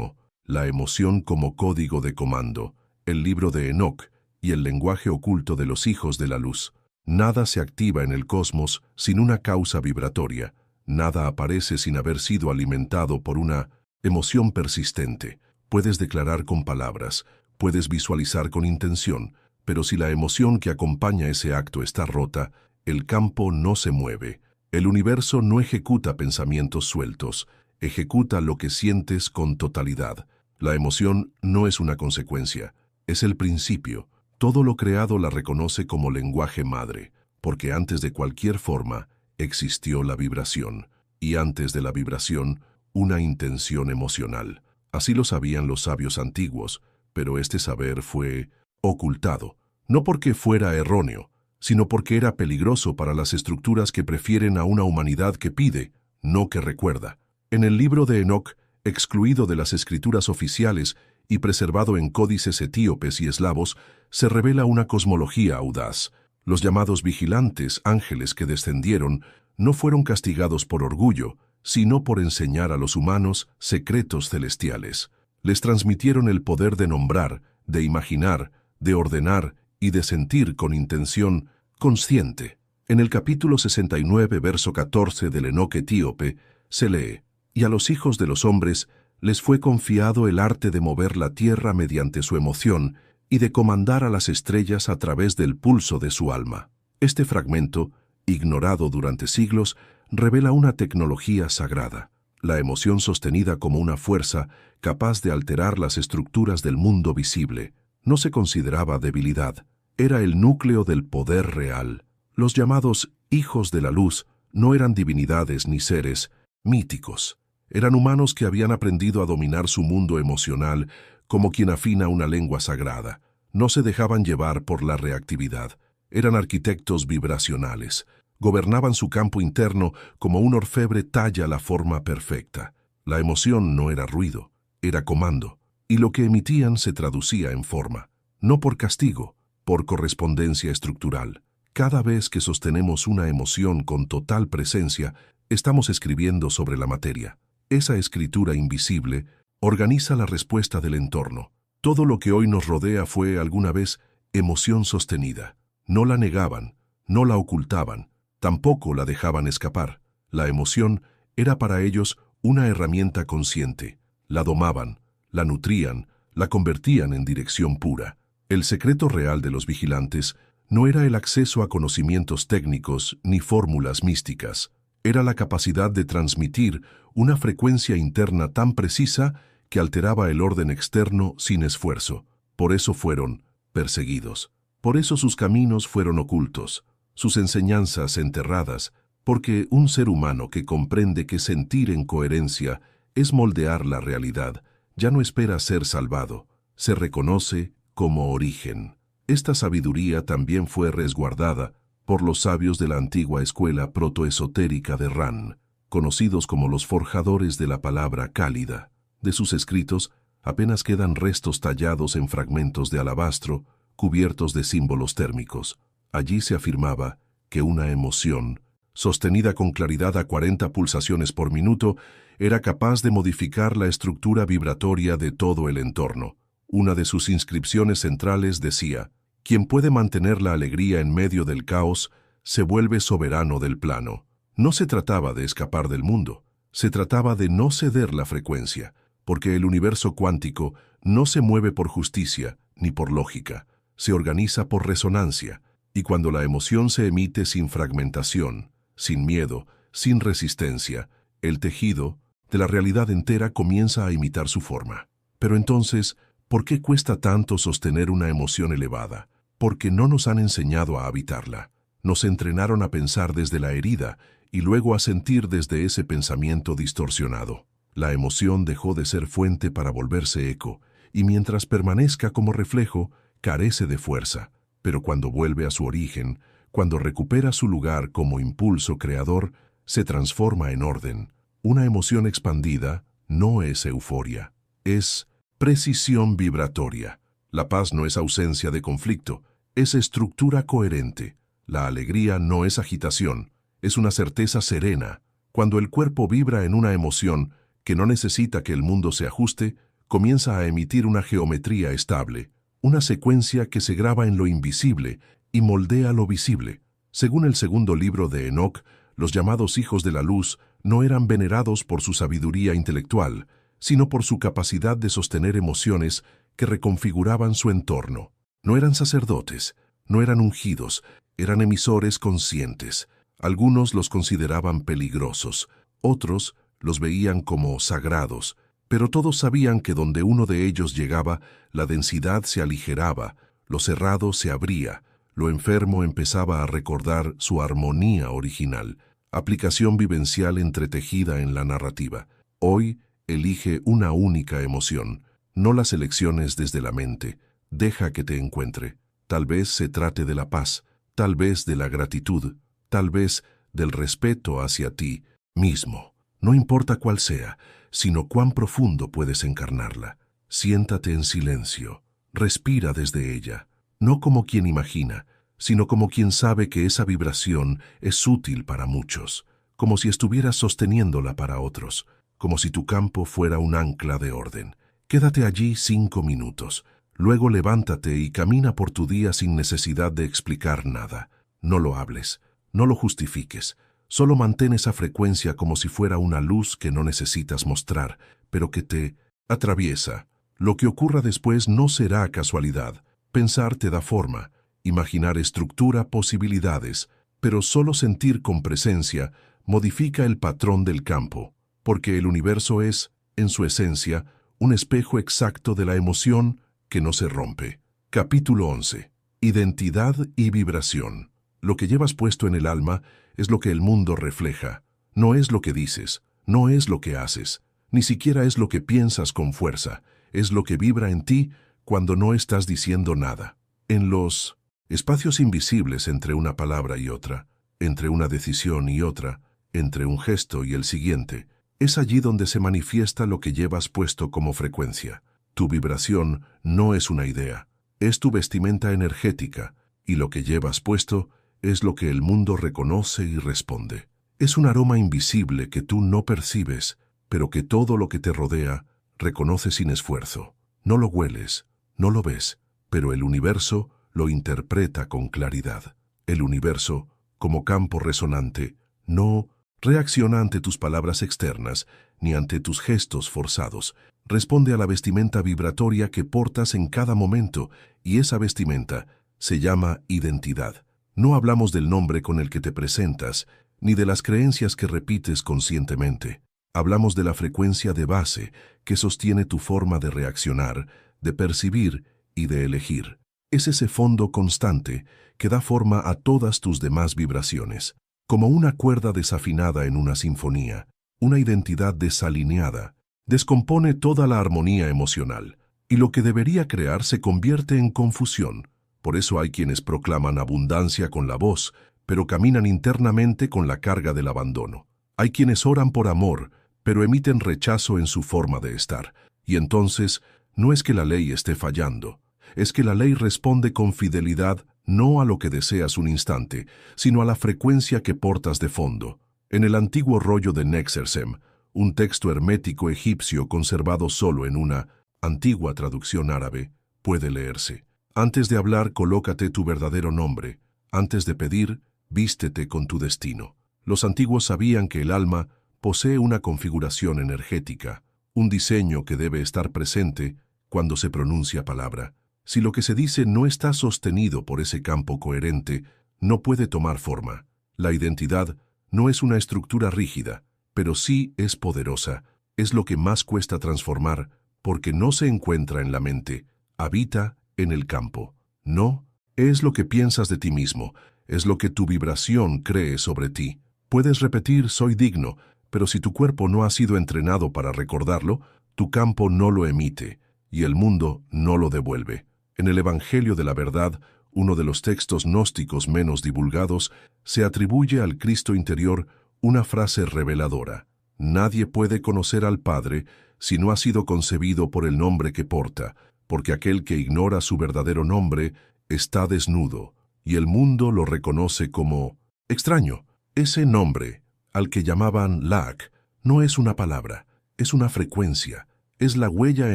La emoción como código de comando. El libro de Enoc y el lenguaje oculto de los hijos de la luz. Nada se activa en el cosmos sin una causa vibratoria. Nada aparece sin haber sido alimentado por una emoción persistente. Puedes declarar con palabras, puedes visualizar con intención, pero si la emoción que acompaña ese acto está rota, el campo no se mueve. El universo no ejecuta pensamientos sueltos, ejecuta lo que sientes con totalidad. La emoción no es una consecuencia, es el principio. Todo lo creado la reconoce como lenguaje madre, porque antes de cualquier forma existió la vibración, y antes de la vibración, una intención emocional. Así lo sabían los sabios antiguos, pero este saber fue ocultado, no porque fuera erróneo, sino porque era peligroso para las estructuras que prefieren a una humanidad que pide, no que recuerda. En el libro de Enoc, excluido de las escrituras oficiales y preservado en códices etíopes y eslavos, se revela una cosmología audaz. Los llamados vigilantes, ángeles que descendieron, no fueron castigados por orgullo, sino por enseñar a los humanos secretos celestiales. Les transmitieron el poder de nombrar, de imaginar, de ordenar y de sentir con intención consciente. En el capítulo 69, verso 14 del Enoc etíope, se lee: «Y a los hijos de los hombres les fue confiado el arte de mover la tierra mediante su emoción y de comandar a las estrellas a través del pulso de su alma». Este fragmento, ignorado durante siglos, revela una tecnología sagrada, la emoción sostenida como una fuerza capaz de alterar las estructuras del mundo visible. No se consideraba debilidad, era el núcleo del poder real. Los llamados hijos de la luz no eran divinidades ni seres míticos. Eran humanos que habían aprendido a dominar su mundo emocional como quien afina una lengua sagrada. No se dejaban llevar por la reactividad. Eran arquitectos vibracionales. Gobernaban su campo interno como un orfebre talla la forma perfecta. La emoción no era ruido, era comando, y lo que emitían se traducía en forma, no por castigo, por correspondencia estructural. Cada vez que sostenemos una emoción con total presencia, estamos escribiendo sobre la materia. Esa escritura invisible organiza la respuesta del entorno. Todo lo que hoy nos rodea fue alguna vez emoción sostenida. No la negaban, no la ocultaban, tampoco la dejaban escapar. La emoción era para ellos una herramienta consciente. La domaban, la nutrían, la convertían en dirección pura. El secreto real de los vigilantes no era el acceso a conocimientos técnicos ni fórmulas místicas. Era la capacidad de transmitir una frecuencia interna tan precisa que alteraba el orden externo sin esfuerzo. Por eso fueron perseguidos. Por eso sus caminos fueron ocultos, sus enseñanzas enterradas, porque un ser humano que comprende que sentir en coherencia es moldear la realidad, ya no espera ser salvado, se reconoce como origen. Esta sabiduría también fue resguardada por los sabios de la antigua escuela protoesotérica de Ran, conocidos como los forjadores de la palabra cálida. De sus escritos apenas quedan restos tallados en fragmentos de alabastro, cubiertos de símbolos térmicos. Allí se afirmaba que una emoción, sostenida con claridad a 40 pulsaciones por minuto, era capaz de modificar la estructura vibratoria de todo el entorno. Una de sus inscripciones centrales decía: «Quien puede mantener la alegría en medio del caos, se vuelve soberano del plano». No se trataba de escapar del mundo, se trataba de no ceder la frecuencia, porque el universo cuántico no se mueve por justicia ni por lógica, se organiza por resonancia, y cuando la emoción se emite sin fragmentación, sin miedo, sin resistencia, el tejido de la realidad entera comienza a imitar su forma. Pero entonces, ¿por qué cuesta tanto sostener una emoción elevada? Porque no nos han enseñado a habitarla. Nos entrenaron a pensar desde la herida y luego a sentir desde ese pensamiento distorsionado. La emoción dejó de ser fuente para volverse eco, y mientras permanezca como reflejo, carece de fuerza. Pero cuando vuelve a su origen, cuando recupera su lugar como impulso creador, se transforma en orden. Una emoción expandida no es euforia, es precisión vibratoria. La paz no es ausencia de conflicto, es estructura coherente. La alegría no es agitación, es una certeza serena. Cuando el cuerpo vibra en una emoción que no necesita que el mundo se ajuste, comienza a emitir una geometría estable, una secuencia que se graba en lo invisible y moldea lo visible. Según el segundo libro de Enoc, los llamados hijos de la luz no eran venerados por su sabiduría intelectual, sino por su capacidad de sostener emociones que reconfiguraban su entorno. No eran sacerdotes, no eran ungidos, eran emisores conscientes. Algunos los consideraban peligrosos, otros los veían como sagrados, pero todos sabían que donde uno de ellos llegaba, la densidad se aligeraba, Lo cerrado se abría, lo enfermo empezaba a recordar su armonía original, aplicación vivencial entretejida en la narrativa. Hoy elige una única emoción, no las elecciones desde la mente. Deja que te encuentre. Tal vez se trate de la paz, tal vez de la gratitud, tal vez del respeto hacia ti mismo. No importa cuál sea, sino cuán profundo puedes encarnarla. Siéntate en silencio, respira desde ella, no como quien imagina, sino como quien sabe que esa vibración es útil para muchos, como si estuvieras sosteniéndola para otros, como si tu campo fuera un ancla de orden. Quédate allí 5 minutos, luego levántate y camina por tu día sin necesidad de explicar nada. No lo hables, no lo justifiques, solo mantén esa frecuencia como si fuera una luz que no necesitas mostrar, pero que te atraviesa. Lo que ocurra después no será casualidad. Pensar te da forma, imaginar estructura, posibilidades, pero solo sentir con presencia modifica el patrón del campo, porque el universo es, en su esencia, un espejo exacto de la emoción que no se rompe. Capítulo 11. Identidad y vibración. Lo que llevas puesto en el alma es lo que el mundo refleja. No es lo que dices, no es lo que haces, ni siquiera es lo que piensas con fuerza, es lo que vibra en ti cuando no estás diciendo nada. En los espacios invisibles entre una palabra y otra, entre una decisión y otra, entre un gesto y el siguiente, es allí donde se manifiesta lo que llevas puesto como frecuencia. Tu vibración no es una idea, es tu vestimenta energética, y lo que llevas puesto es lo que el mundo reconoce y responde. Es un aroma invisible que tú no percibes, pero que todo lo que te rodea reconoce sin esfuerzo. No lo hueles, no lo ves, pero el universo lo interpreta con claridad. El universo, como campo resonante, no reacciona ante tus palabras externas ni ante tus gestos forzados. Responde a la vestimenta vibratoria que portas en cada momento, y esa vestimenta se llama identidad. No hablamos del nombre con el que te presentas, ni de las creencias que repites conscientemente. Hablamos de la frecuencia de base que sostiene tu forma de reaccionar, de percibir y de elegir. Es ese fondo constante que da forma a todas tus demás vibraciones. Como una cuerda desafinada en una sinfonía, una identidad desalineada descompone toda la armonía emocional, y lo que debería crear se convierte en confusión. Por eso hay quienes proclaman abundancia con la voz, pero caminan internamente con la carga del abandono. Hay quienes oran por amor, pero emiten rechazo en su forma de estar. Y entonces, no es que la ley esté fallando, es que la ley responde con fidelidad no a lo que deseas un instante, sino a la frecuencia que portas de fondo. En el antiguo rollo de Nexersem, un texto hermético egipcio conservado solo en una antigua traducción árabe, puede leerse: antes de hablar, colócate tu verdadero nombre. Antes de pedir, vístete con tu destino. Los antiguos sabían que el alma posee una configuración energética, un diseño que debe estar presente cuando se pronuncia palabra. Si lo que se dice no está sostenido por ese campo coherente, no puede tomar forma. La identidad no es una estructura rígida, pero sí es poderosa. Es lo que más cuesta transformar, porque no se encuentra en la mente, habita en el campo. No, es lo que piensas de ti mismo, es lo que tu vibración cree sobre ti. Puedes repetir soy digno, pero si tu cuerpo no ha sido entrenado para recordarlo, tu campo no lo emite, y el mundo no lo devuelve. En el Evangelio de la Verdad, uno de los textos gnósticos menos divulgados, se atribuye al Cristo interior una frase reveladora: nadie puede conocer al Padre si no ha sido concebido por el nombre que porta, porque aquel que ignora su verdadero nombre está desnudo, y el mundo lo reconoce como extraño. Ese nombre, al que llamaban Lak, no es una palabra, es una frecuencia. Es la huella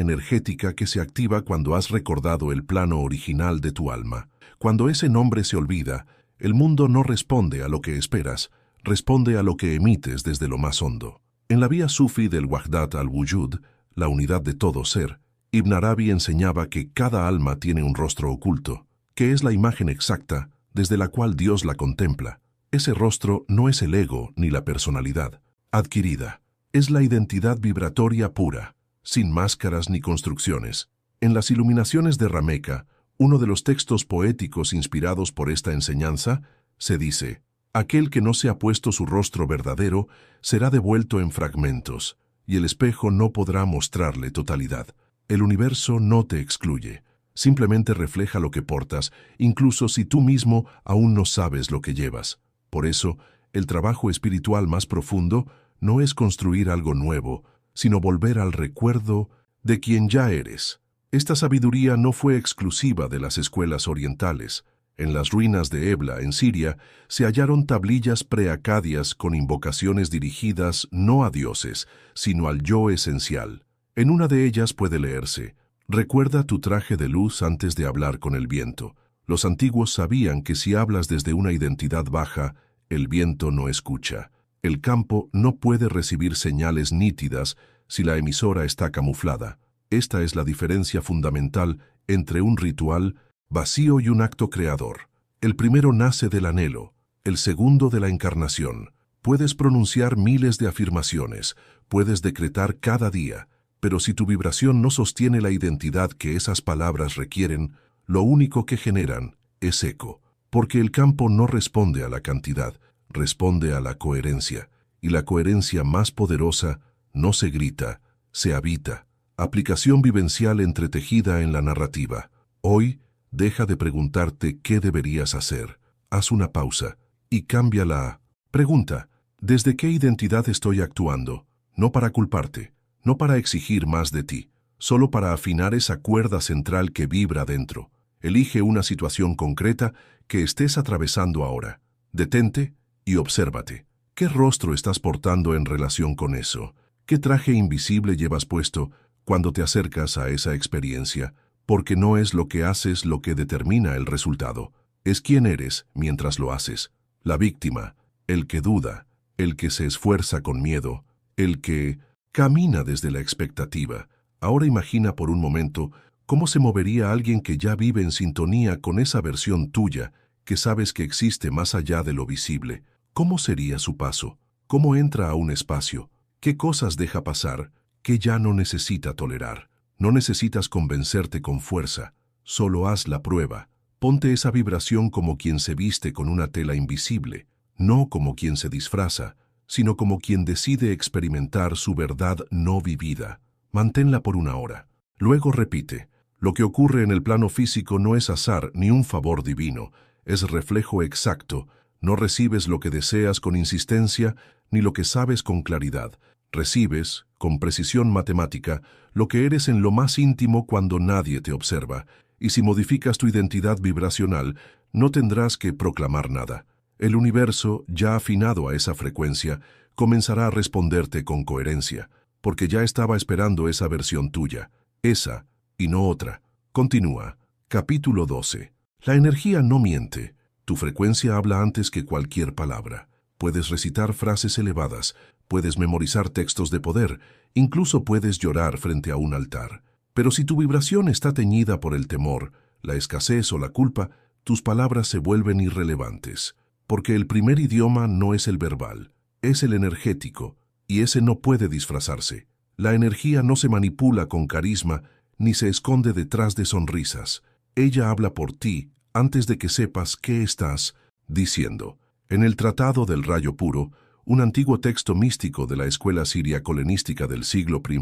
energética que se activa cuando has recordado el plano original de tu alma. Cuando ese nombre se olvida, el mundo no responde a lo que esperas, responde a lo que emites desde lo más hondo. En la vía sufi del Wahdat al-Wujud, la unidad de todo ser, Ibn Arabi enseñaba que cada alma tiene un rostro oculto, que es la imagen exacta desde la cual Dios la contempla. Ese rostro no es el ego ni la personalidad adquirida, es la identidad vibratoria pura, sin máscaras ni construcciones. En las iluminaciones de Rameka, Uno de los textos poéticos inspirados por esta enseñanza se dice: aquel que no se ha puesto su rostro verdadero será devuelto en fragmentos, y el espejo no podrá mostrarle totalidad. El universo no te excluye, simplemente refleja lo que portas, incluso si tú mismo aún no sabes lo que llevas. Por eso, el trabajo espiritual más profundo no es construir algo nuevo, sino volver al recuerdo de quien ya eres. Esta sabiduría no fue exclusiva de las escuelas orientales. En las ruinas de Ebla, en Siria, se hallaron tablillas preacadias con invocaciones dirigidas no a dioses, sino al yo esencial. En una de ellas puede leerse: recuerda tu traje de luz antes de hablar con el viento. Los antiguos sabían que si hablas desde una identidad baja, el viento no escucha. El campo no puede recibir señales nítidas si la emisora está camuflada. Esta es la diferencia fundamental entre un ritual vacío y un acto creador. El primero nace del anhelo, el segundo de la encarnación. Puedes pronunciar miles de afirmaciones, puedes decretar cada día, pero si tu vibración no sostiene la identidad que esas palabras requieren, lo único que generan es eco, porque el campo no responde a la cantidad, responde a la coherencia, y la coherencia más poderosa no se grita, se habita. Aplicación vivencial entretejida en la narrativa. Hoy, deja de preguntarte qué deberías hacer. Haz una pausa y cámbiala a: pregunta, ¿desde qué identidad estoy actuando? No para culparte, no para exigir más de ti, solo para afinar esa cuerda central que vibra dentro. Elige una situación concreta que estés atravesando ahora. Detente y obsérvate. ¿Qué rostro estás portando en relación con eso? ¿Qué traje invisible llevas puesto cuando te acercas a esa experiencia? Porque no es lo que haces lo que determina el resultado. Es quién eres mientras lo haces. La víctima, el que duda, el que se esfuerza con miedo, el que camina desde la expectativa. Ahora imagina por un momento cómo se movería alguien que ya vive en sintonía con esa versión tuya, que sabes que existe más allá de lo visible. ¿Cómo sería su paso? ¿Cómo entra a un espacio? ¿Qué cosas deja pasar que ya no necesita tolerar? No necesitas convencerte con fuerza, solo haz la prueba. Ponte esa vibración como quien se viste con una tela invisible, no como quien se disfraza, sino como quien decide experimentar su verdad no vivida. Manténla por una hora. Luego repite: lo que ocurre en el plano físico no es azar ni un favor divino, es reflejo exacto. No recibes lo que deseas con insistencia ni lo que sabes con claridad. Recibes, con precisión matemática, lo que eres en lo más íntimo cuando nadie te observa, y si modificas tu identidad vibracional, no tendrás que proclamar nada. El universo, ya afinado a esa frecuencia, comenzará a responderte con coherencia, porque ya estaba esperando esa versión tuya, esa y no otra. Continúa. Capítulo 12. La energía no miente. Tu frecuencia habla antes que cualquier palabra. Puedes recitar frases elevadas, puedes memorizar textos de poder, incluso puedes llorar frente a un altar. Pero si tu vibración está teñida por el temor, la escasez o la culpa, tus palabras se vuelven irrelevantes. Porque el primer idioma no es el verbal, es el energético, y ese no puede disfrazarse. La energía no se manipula con carisma, ni se esconde detrás de sonrisas. Ella habla por ti antes de que sepas qué estás diciendo. En el Tratado del Rayo Puro, un antiguo texto místico de la escuela siria-colenística del siglo I,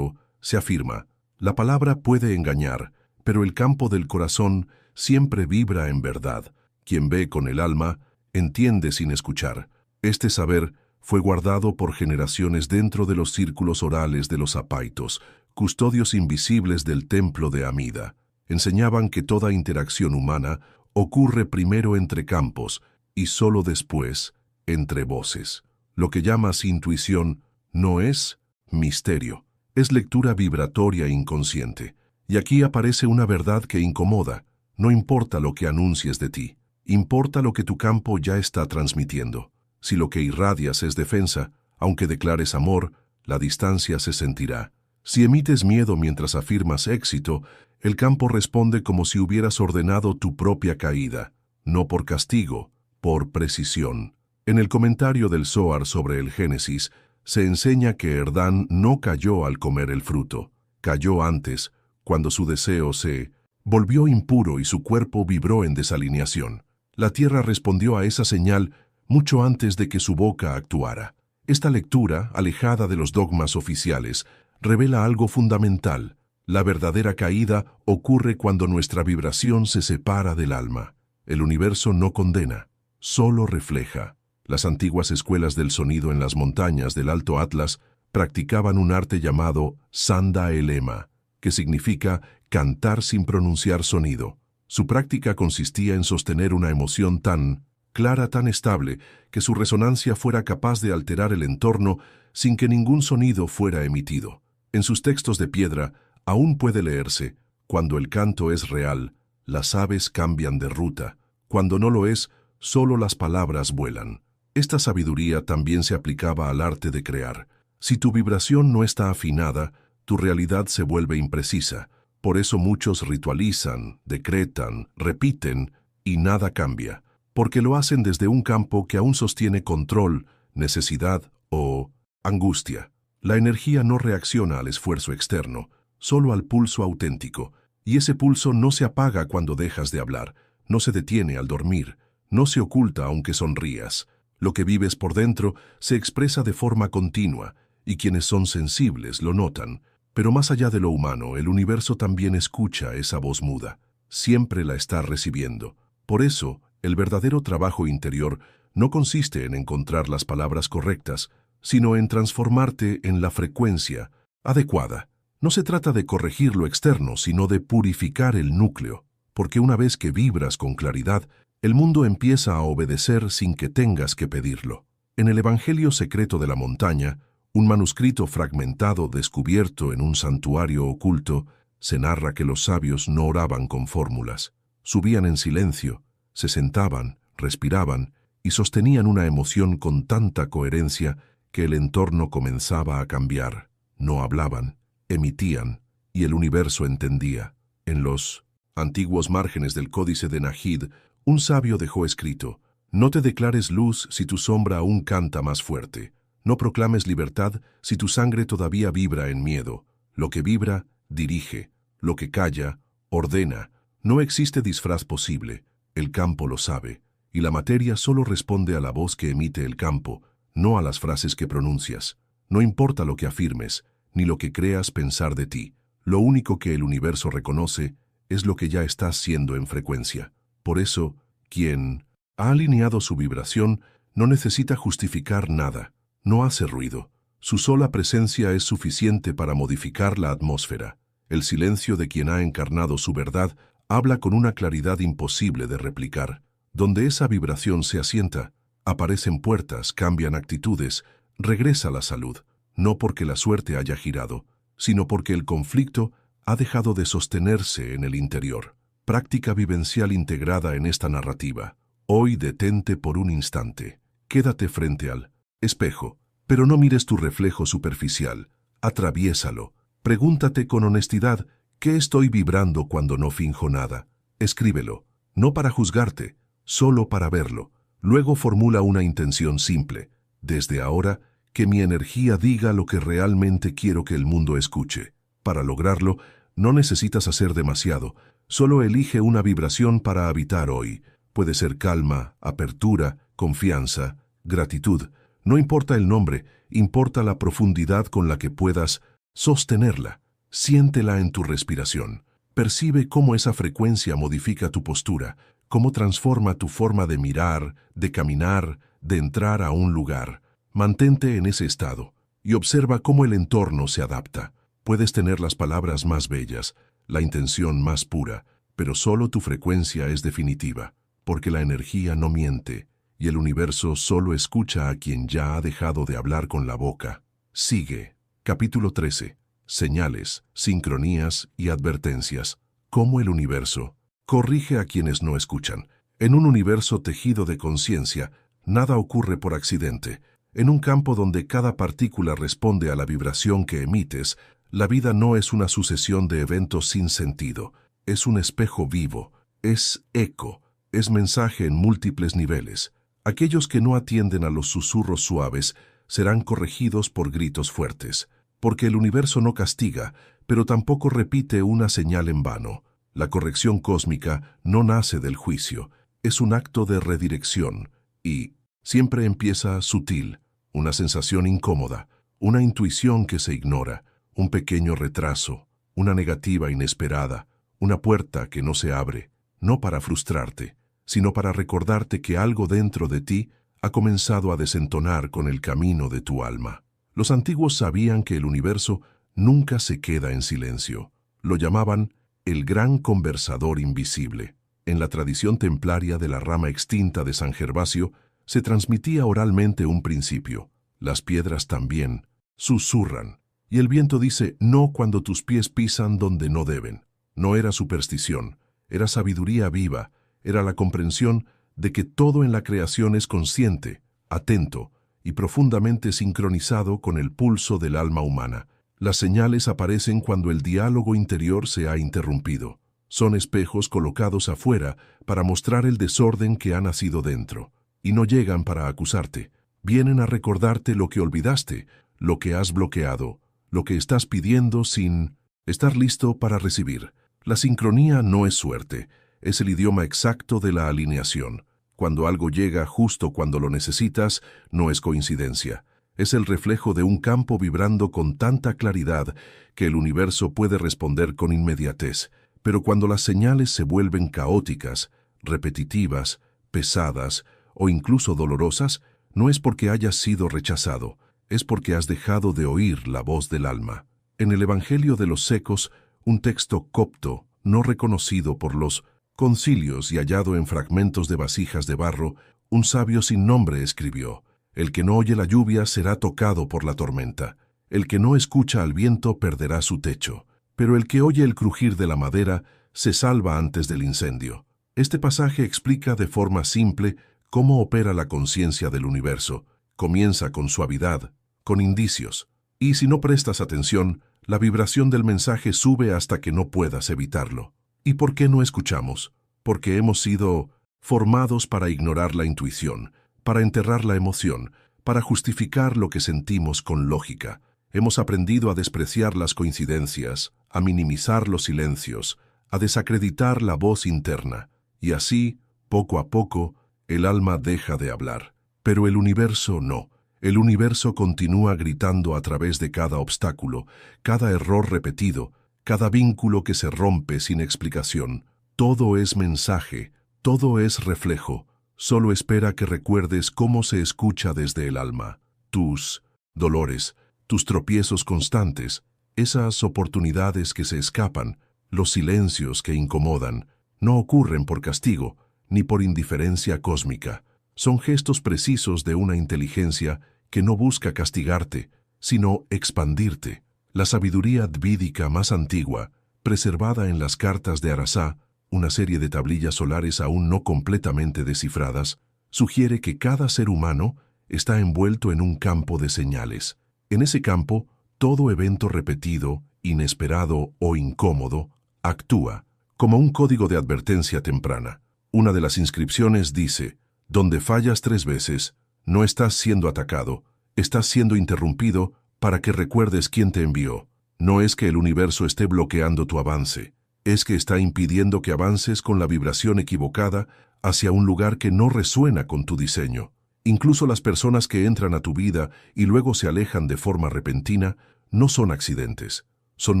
se afirma: la palabra puede engañar, pero el campo del corazón siempre vibra en verdad. Quien ve con el alma, entiende sin escuchar. Este saber fue guardado por generaciones dentro de los círculos orales de los apaitos, custodios invisibles del templo de Amida. Enseñaban que toda interacción humana ocurre primero entre campos y solo después entre voces. Lo que llamas intuición no es misterio, es lectura vibratoria inconsciente. Y aquí aparece una verdad que incomoda. No importa lo que anuncies de ti, importa lo que tu campo ya está transmitiendo. Si lo que irradias es defensa, aunque declares amor, la distancia se sentirá. Si emites miedo mientras afirmas éxito, el campo responde como si hubieras ordenado tu propia caída, no por castigo, por precisión. En el comentario del Zohar sobre el Génesis, se enseña que Erdán no cayó al comer el fruto, cayó antes, cuando su deseo se Volvió impuro y su cuerpo vibró en desalineación. La tierra respondió a esa señal mucho antes de que su boca actuara. Esta lectura, alejada de los dogmas oficiales, revela algo fundamental. La verdadera caída ocurre cuando nuestra vibración se separa del alma. El universo no condena, solo refleja. Las antiguas escuelas del sonido en las montañas del Alto Atlas practicaban un arte llamado Sanda Elema, que significa cantar sin pronunciar sonido. Su práctica consistía en sostener una emoción tan clara, tan estable, que su resonancia fuera capaz de alterar el entorno sin que ningún sonido fuera emitido. En sus textos de piedra aún puede leerse: cuando el canto es real, las aves cambian de ruta; cuando no lo es, solo las palabras vuelan. Esta sabiduría también se aplicaba al arte de crear. Si tu vibración no está afinada, tu realidad se vuelve imprecisa. Por eso muchos ritualizan, decretan, repiten y nada cambia, porque lo hacen desde un campo que aún sostiene control, necesidad o angustia. La energía no reacciona al esfuerzo externo, solo al pulso auténtico, y ese pulso no se apaga cuando dejas de hablar, no se detiene al dormir, no se oculta aunque sonrías. Lo que vives por dentro se expresa de forma continua, y quienes son sensibles lo notan. Pero más allá de lo humano, el universo también escucha esa voz muda. Siempre la está recibiendo. Por eso, el verdadero trabajo interior no consiste en encontrar las palabras correctas, sino en transformarte en la frecuencia adecuada. No se trata de corregir lo externo, sino de purificar el núcleo, porque una vez que vibras con claridad, el mundo empieza a obedecer sin que tengas que pedirlo. En el Evangelio secreto de la montaña, un manuscrito fragmentado descubierto en un santuario oculto, se narra que los sabios no oraban con fórmulas. Subían en silencio, se sentaban, respiraban y sostenían una emoción con tanta coherencia que el entorno comenzaba a cambiar. No hablaban, emitían, y el universo entendía. En los antiguos márgenes del Códice de Nahid, un sabio dejó escrito: no te declares luz si tu sombra aún canta más fuerte. No proclames libertad si tu sangre todavía vibra en miedo. Lo que vibra, dirige. Lo que calla, ordena. No existe disfraz posible. El campo lo sabe. Y la materia solo responde a la voz que emite el campo, no a las frases que pronuncias. No importa lo que afirmes, ni lo que creas pensar de ti. Lo único que el universo reconoce es lo que ya estás siendo en frecuencia. Por eso, quien ha alineado su vibración no necesita justificar nada. No hace ruido. Su sola presencia es suficiente para modificar la atmósfera. El silencio de quien ha encarnado su verdad habla con una claridad imposible de replicar. Donde esa vibración se asienta, aparecen puertas, cambian actitudes, regresa la salud, no porque la suerte haya girado, sino porque el conflicto ha dejado de sostenerse en el interior. Práctica vivencial integrada en esta narrativa. Hoy detente por un instante. Quédate frente al espejo, pero no mires tu reflejo superficial. Atraviésalo. Pregúntate con honestidad: ¿qué estoy vibrando cuando no finjo nada? Escríbelo, no para juzgarte, solo para verlo. Luego formula una intención simple: desde ahora, que mi energía diga lo que realmente quiero que el mundo escuche. Para lograrlo, no necesitas hacer demasiado, solo elige una vibración para habitar hoy. Puede ser calma, apertura, confianza, gratitud. No importa el nombre, importa la profundidad con la que puedas sostenerla. Siéntela en tu respiración. Percibe cómo esa frecuencia modifica tu postura, cómo transforma tu forma de mirar, de caminar, de entrar a un lugar. Mantente en ese estado y observa cómo el entorno se adapta. Puedes tener las palabras más bellas, la intención más pura, pero solo tu frecuencia es definitiva, porque la energía no miente. Y el universo solo escucha a quien ya ha dejado de hablar con la boca. Sigue. Capítulo 13. Señales, sincronías y advertencias. Cómo el universo corrige a quienes no escuchan. En un universo tejido de conciencia, nada ocurre por accidente. En un campo donde cada partícula responde a la vibración que emites, la vida no es una sucesión de eventos sin sentido. Es un espejo vivo, es eco, es mensaje en múltiples niveles. Aquellos que no atienden a los susurros suaves serán corregidos por gritos fuertes, porque el universo no castiga, pero tampoco repite una señal en vano. La corrección cósmica no nace del juicio, es un acto de redirección y siempre empieza sutil, una sensación incómoda, una intuición que se ignora, un pequeño retraso, una negativa inesperada, una puerta que no se abre, no para frustrarte, sino para recordarte que algo dentro de ti ha comenzado a desentonar con el camino de tu alma. Los antiguos sabían que el universo nunca se queda en silencio. Lo llamaban el gran conversador invisible. En la tradición templaria de la rama extinta de San Gervasio, se transmitía oralmente un principio. Las piedras también susurran. Y el viento dice no cuando tus pies pisan donde no deben. No era superstición, era sabiduría viva, era la comprensión de que todo en la creación es consciente, atento y profundamente sincronizado con el pulso del alma humana. Las señales aparecen cuando el diálogo interior se ha interrumpido. Son espejos colocados afuera para mostrar el desorden que ha nacido dentro. Y no llegan para acusarte. Vienen a recordarte lo que olvidaste, lo que has bloqueado, lo que estás pidiendo sin estar listo para recibir. La sincronía no es suerte, es el idioma exacto de la alineación. Cuando algo llega justo cuando lo necesitas, no es coincidencia. Es el reflejo de un campo vibrando con tanta claridad que el universo puede responder con inmediatez. Pero cuando las señales se vuelven caóticas, repetitivas, pesadas o incluso dolorosas, no es porque hayas sido rechazado, es porque has dejado de oír la voz del alma. En el Evangelio de los secos, un texto copto, no reconocido por los concilios y hallado en fragmentos de vasijas de barro, un sabio sin nombre escribió: «El que no oye la lluvia será tocado por la tormenta. El que no escucha al viento perderá su techo. Pero el que oye el crujir de la madera se salva antes del incendio». Este pasaje explica de forma simple cómo opera la conciencia del universo. Comienza con suavidad, con indicios. Y si no prestas atención, la vibración del mensaje sube hasta que no puedas evitarlo. ¿Y por qué no escuchamos? Porque hemos sido formados para ignorar la intuición, para enterrar la emoción, para justificar lo que sentimos con lógica. Hemos aprendido a despreciar las coincidencias, a minimizar los silencios, a desacreditar la voz interna. Y así, poco a poco, el alma deja de hablar. Pero el universo no. El universo continúa gritando a través de cada obstáculo, cada error repetido, cada vínculo que se rompe sin explicación. Todo es mensaje, todo es reflejo. Solo espera que recuerdes cómo se escucha desde el alma. Tus dolores, tus tropiezos constantes, esas oportunidades que se escapan, los silencios que incomodan, no ocurren por castigo, ni por indiferencia cósmica. Son gestos precisos de una inteligencia que no busca castigarte, sino expandirte. La sabiduría dvídica más antigua, preservada en las cartas de Arasá, una serie de tablillas solares aún no completamente descifradas, sugiere que cada ser humano está envuelto en un campo de señales. En ese campo, todo evento repetido, inesperado o incómodo, actúa como un código de advertencia temprana. Una de las inscripciones dice: «Donde fallas 3 veces, no estás siendo atacado, estás siendo interrumpido para que recuerdes quién te envió». No es que el universo esté bloqueando tu avance, es que está impidiendo que avances con la vibración equivocada hacia un lugar que no resuena con tu diseño. Incluso las personas que entran a tu vida y luego se alejan de forma repentina no son accidentes, son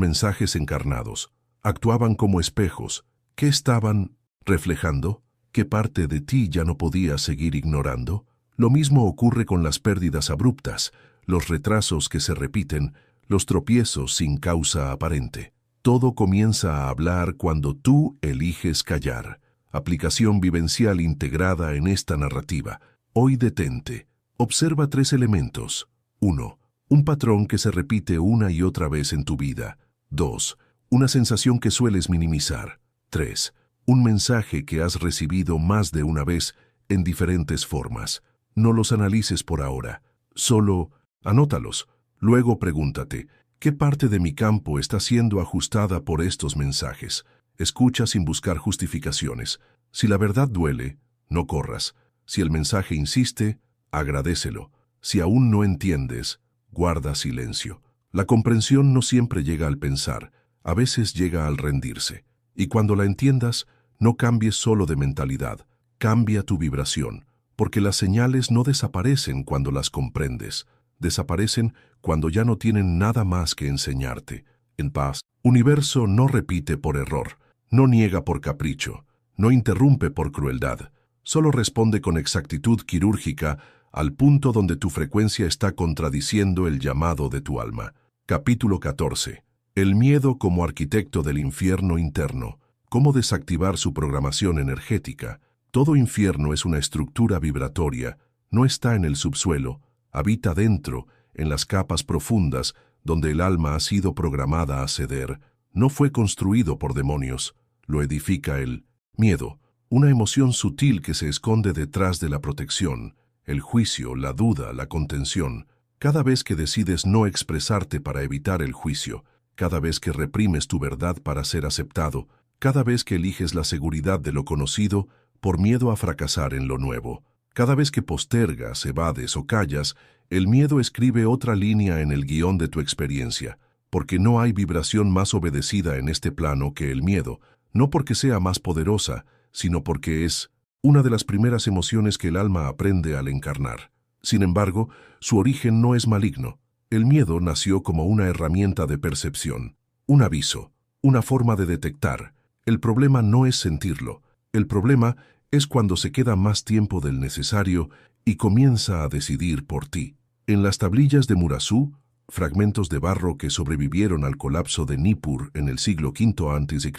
mensajes encarnados. Actuaban como espejos. ¿Qué estaban reflejando? ¿Qué parte de ti ya no podías seguir ignorando? Lo mismo ocurre con las pérdidas abruptas, los retrasos que se repiten, los tropiezos sin causa aparente. Todo comienza a hablar cuando tú eliges callar. Aplicación vivencial integrada en esta narrativa. Hoy detente. Observa 3 elementos. 1. Un patrón que se repite una y otra vez en tu vida. 2. Una sensación que sueles minimizar. 3. Un mensaje que has recibido más de una vez en diferentes formas. No los analices por ahora. Solo anótalos. Luego pregúntate: ¿qué parte de mi campo está siendo ajustada por estos mensajes? Escucha sin buscar justificaciones. Si la verdad duele, no corras. Si el mensaje insiste, agradécelo. Si aún no entiendes, guarda silencio. La comprensión no siempre llega al pensar, a veces llega al rendirse. Y cuando la entiendas, no cambies solo de mentalidad, cambia tu vibración, porque las señales no desaparecen cuando las comprendes, desaparecen cuando ya no tienen nada más que enseñarte. En paz, universo no repite por error, no niega por capricho, no interrumpe por crueldad, solo responde con exactitud quirúrgica al punto donde tu frecuencia está contradiciendo el llamado de tu alma. Capítulo 14. El miedo como arquitecto del infierno interno. ¿Cómo desactivar su programación energética? Todo infierno es una estructura vibratoria, no está en el subsuelo, habita dentro, en las capas profundas, donde el alma ha sido programada a ceder. No fue construido por demonios, lo edifica el miedo, una emoción sutil que se esconde detrás de la protección, el juicio, la duda, la contención. Cada vez que decides no expresarte para evitar el juicio, cada vez que reprimes tu verdad para ser aceptado, cada vez que eliges la seguridad de lo conocido por miedo a fracasar en lo nuevo, cada vez que postergas, evades o callas, el miedo escribe otra línea en el guión de tu experiencia, porque no hay vibración más obedecida en este plano que el miedo, no porque sea más poderosa, sino porque es una de las primeras emociones que el alma aprende al encarnar. Sin embargo, su origen no es maligno. El miedo nació como una herramienta de percepción, un aviso, una forma de detectar. El problema no es sentirlo. El problema es cuando se queda más tiempo del necesario y comienza a decidir por ti. En las tablillas de Murasú, fragmentos de barro que sobrevivieron al colapso de Nippur en el siglo V a.C.,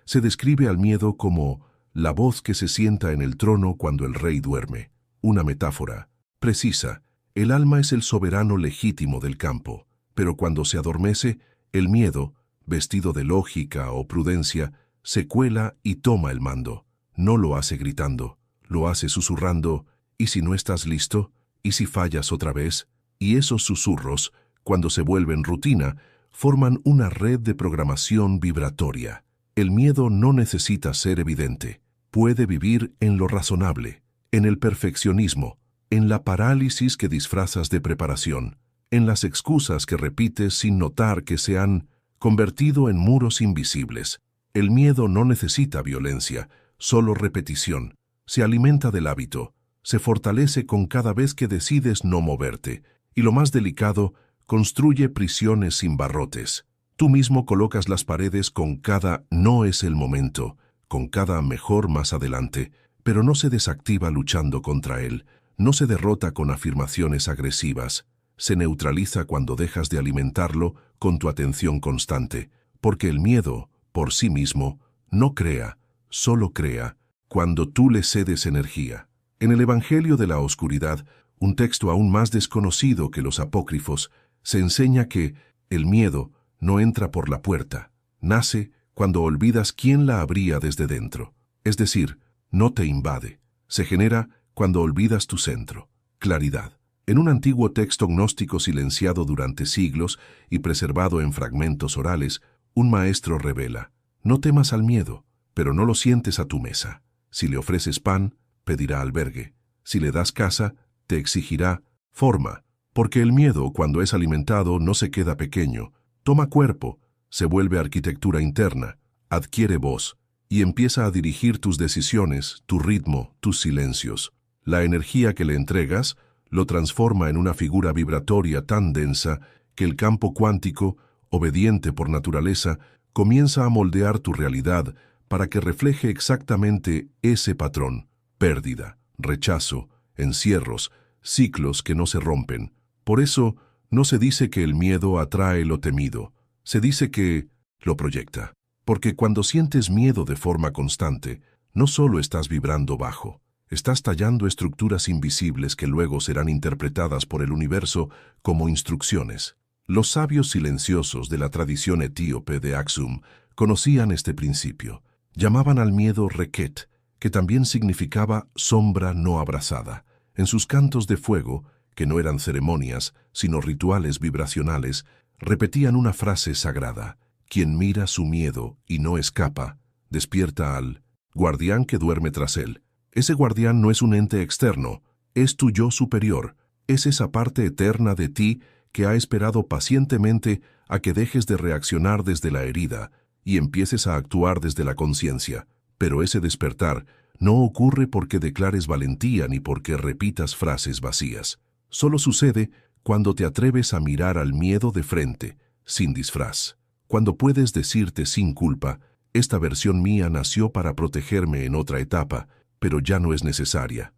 se describe al miedo como la voz que se sienta en el trono cuando el rey duerme. Una metáfora precisa. El alma es el soberano legítimo del campo, pero cuando se adormece, el miedo, vestido de lógica o prudencia, se cuela y toma el mando. No lo hace gritando, lo hace susurrando, ¿y si no estás listo? ¿Y si fallas otra vez? Y esos susurros, cuando se vuelven rutina, forman una red de programación vibratoria. El miedo no necesita ser evidente. Puede vivir en lo razonable, en el perfeccionismo, en la parálisis que disfrazas de preparación, en las excusas que repites sin notar que se han convertido en muros invisibles. El miedo no necesita violencia, solo repetición. Se alimenta del hábito, se fortalece con cada vez que decides no moverte, y lo más delicado, construye prisiones sin barrotes. Tú mismo colocas las paredes con cada no es el momento, con cada mejor más adelante, pero no se desactiva luchando contra él, no se derrota con afirmaciones agresivas, se neutraliza cuando dejas de alimentarlo con tu atención constante, porque el miedo, por sí mismo, no crea, solo crea cuando tú le cedes energía. En el Evangelio de la Oscuridad, un texto aún más desconocido que los apócrifos, se enseña que el miedo no entra por la puerta, nace cuando olvidas quién la abría desde dentro. Es decir, no te invade, se genera cuando olvidas tu centro, claridad. En un antiguo texto gnóstico silenciado durante siglos y preservado en fragmentos orales, un maestro revela: no temas al miedo, pero no lo sientes a tu mesa. Si le ofreces pan, pedirá albergue. Si le das casa, te exigirá forma, porque el miedo, cuando es alimentado, no se queda pequeño, toma cuerpo, se vuelve arquitectura interna, adquiere voz, y empieza a dirigir tus decisiones, tu ritmo, tus silencios. La energía que le entregas lo transforma en una figura vibratoria tan densa que el campo cuántico, obediente por naturaleza, comienza a moldear tu realidad para que refleje exactamente ese patrón: pérdida, rechazo, encierros, ciclos que no se rompen. Por eso, no se dice que el miedo atrae lo temido, se dice que lo proyecta. Porque cuando sientes miedo de forma constante, no solo estás vibrando bajo, estás tallando estructuras invisibles que luego serán interpretadas por el universo como instrucciones. Los sabios silenciosos de la tradición etíope de Aksum conocían este principio. Llamaban al miedo Reket, que también significaba sombra no abrazada. En sus cantos de fuego, que no eran ceremonias, sino rituales vibracionales, repetían una frase sagrada: quien mira su miedo y no escapa, despierta al guardián que duerme tras él. Ese guardián no es un ente externo, es tu yo superior, es esa parte eterna de ti que ha esperado pacientemente a que dejes de reaccionar desde la herida y empieces a actuar desde la conciencia. Pero ese despertar no ocurre porque declares valentía ni porque repitas frases vacías. Solo sucede cuando te atreves a mirar al miedo de frente, sin disfraz. Cuando puedes decirte sin culpa, esta versión mía nació para protegerme en otra etapa, pero ya no es necesaria.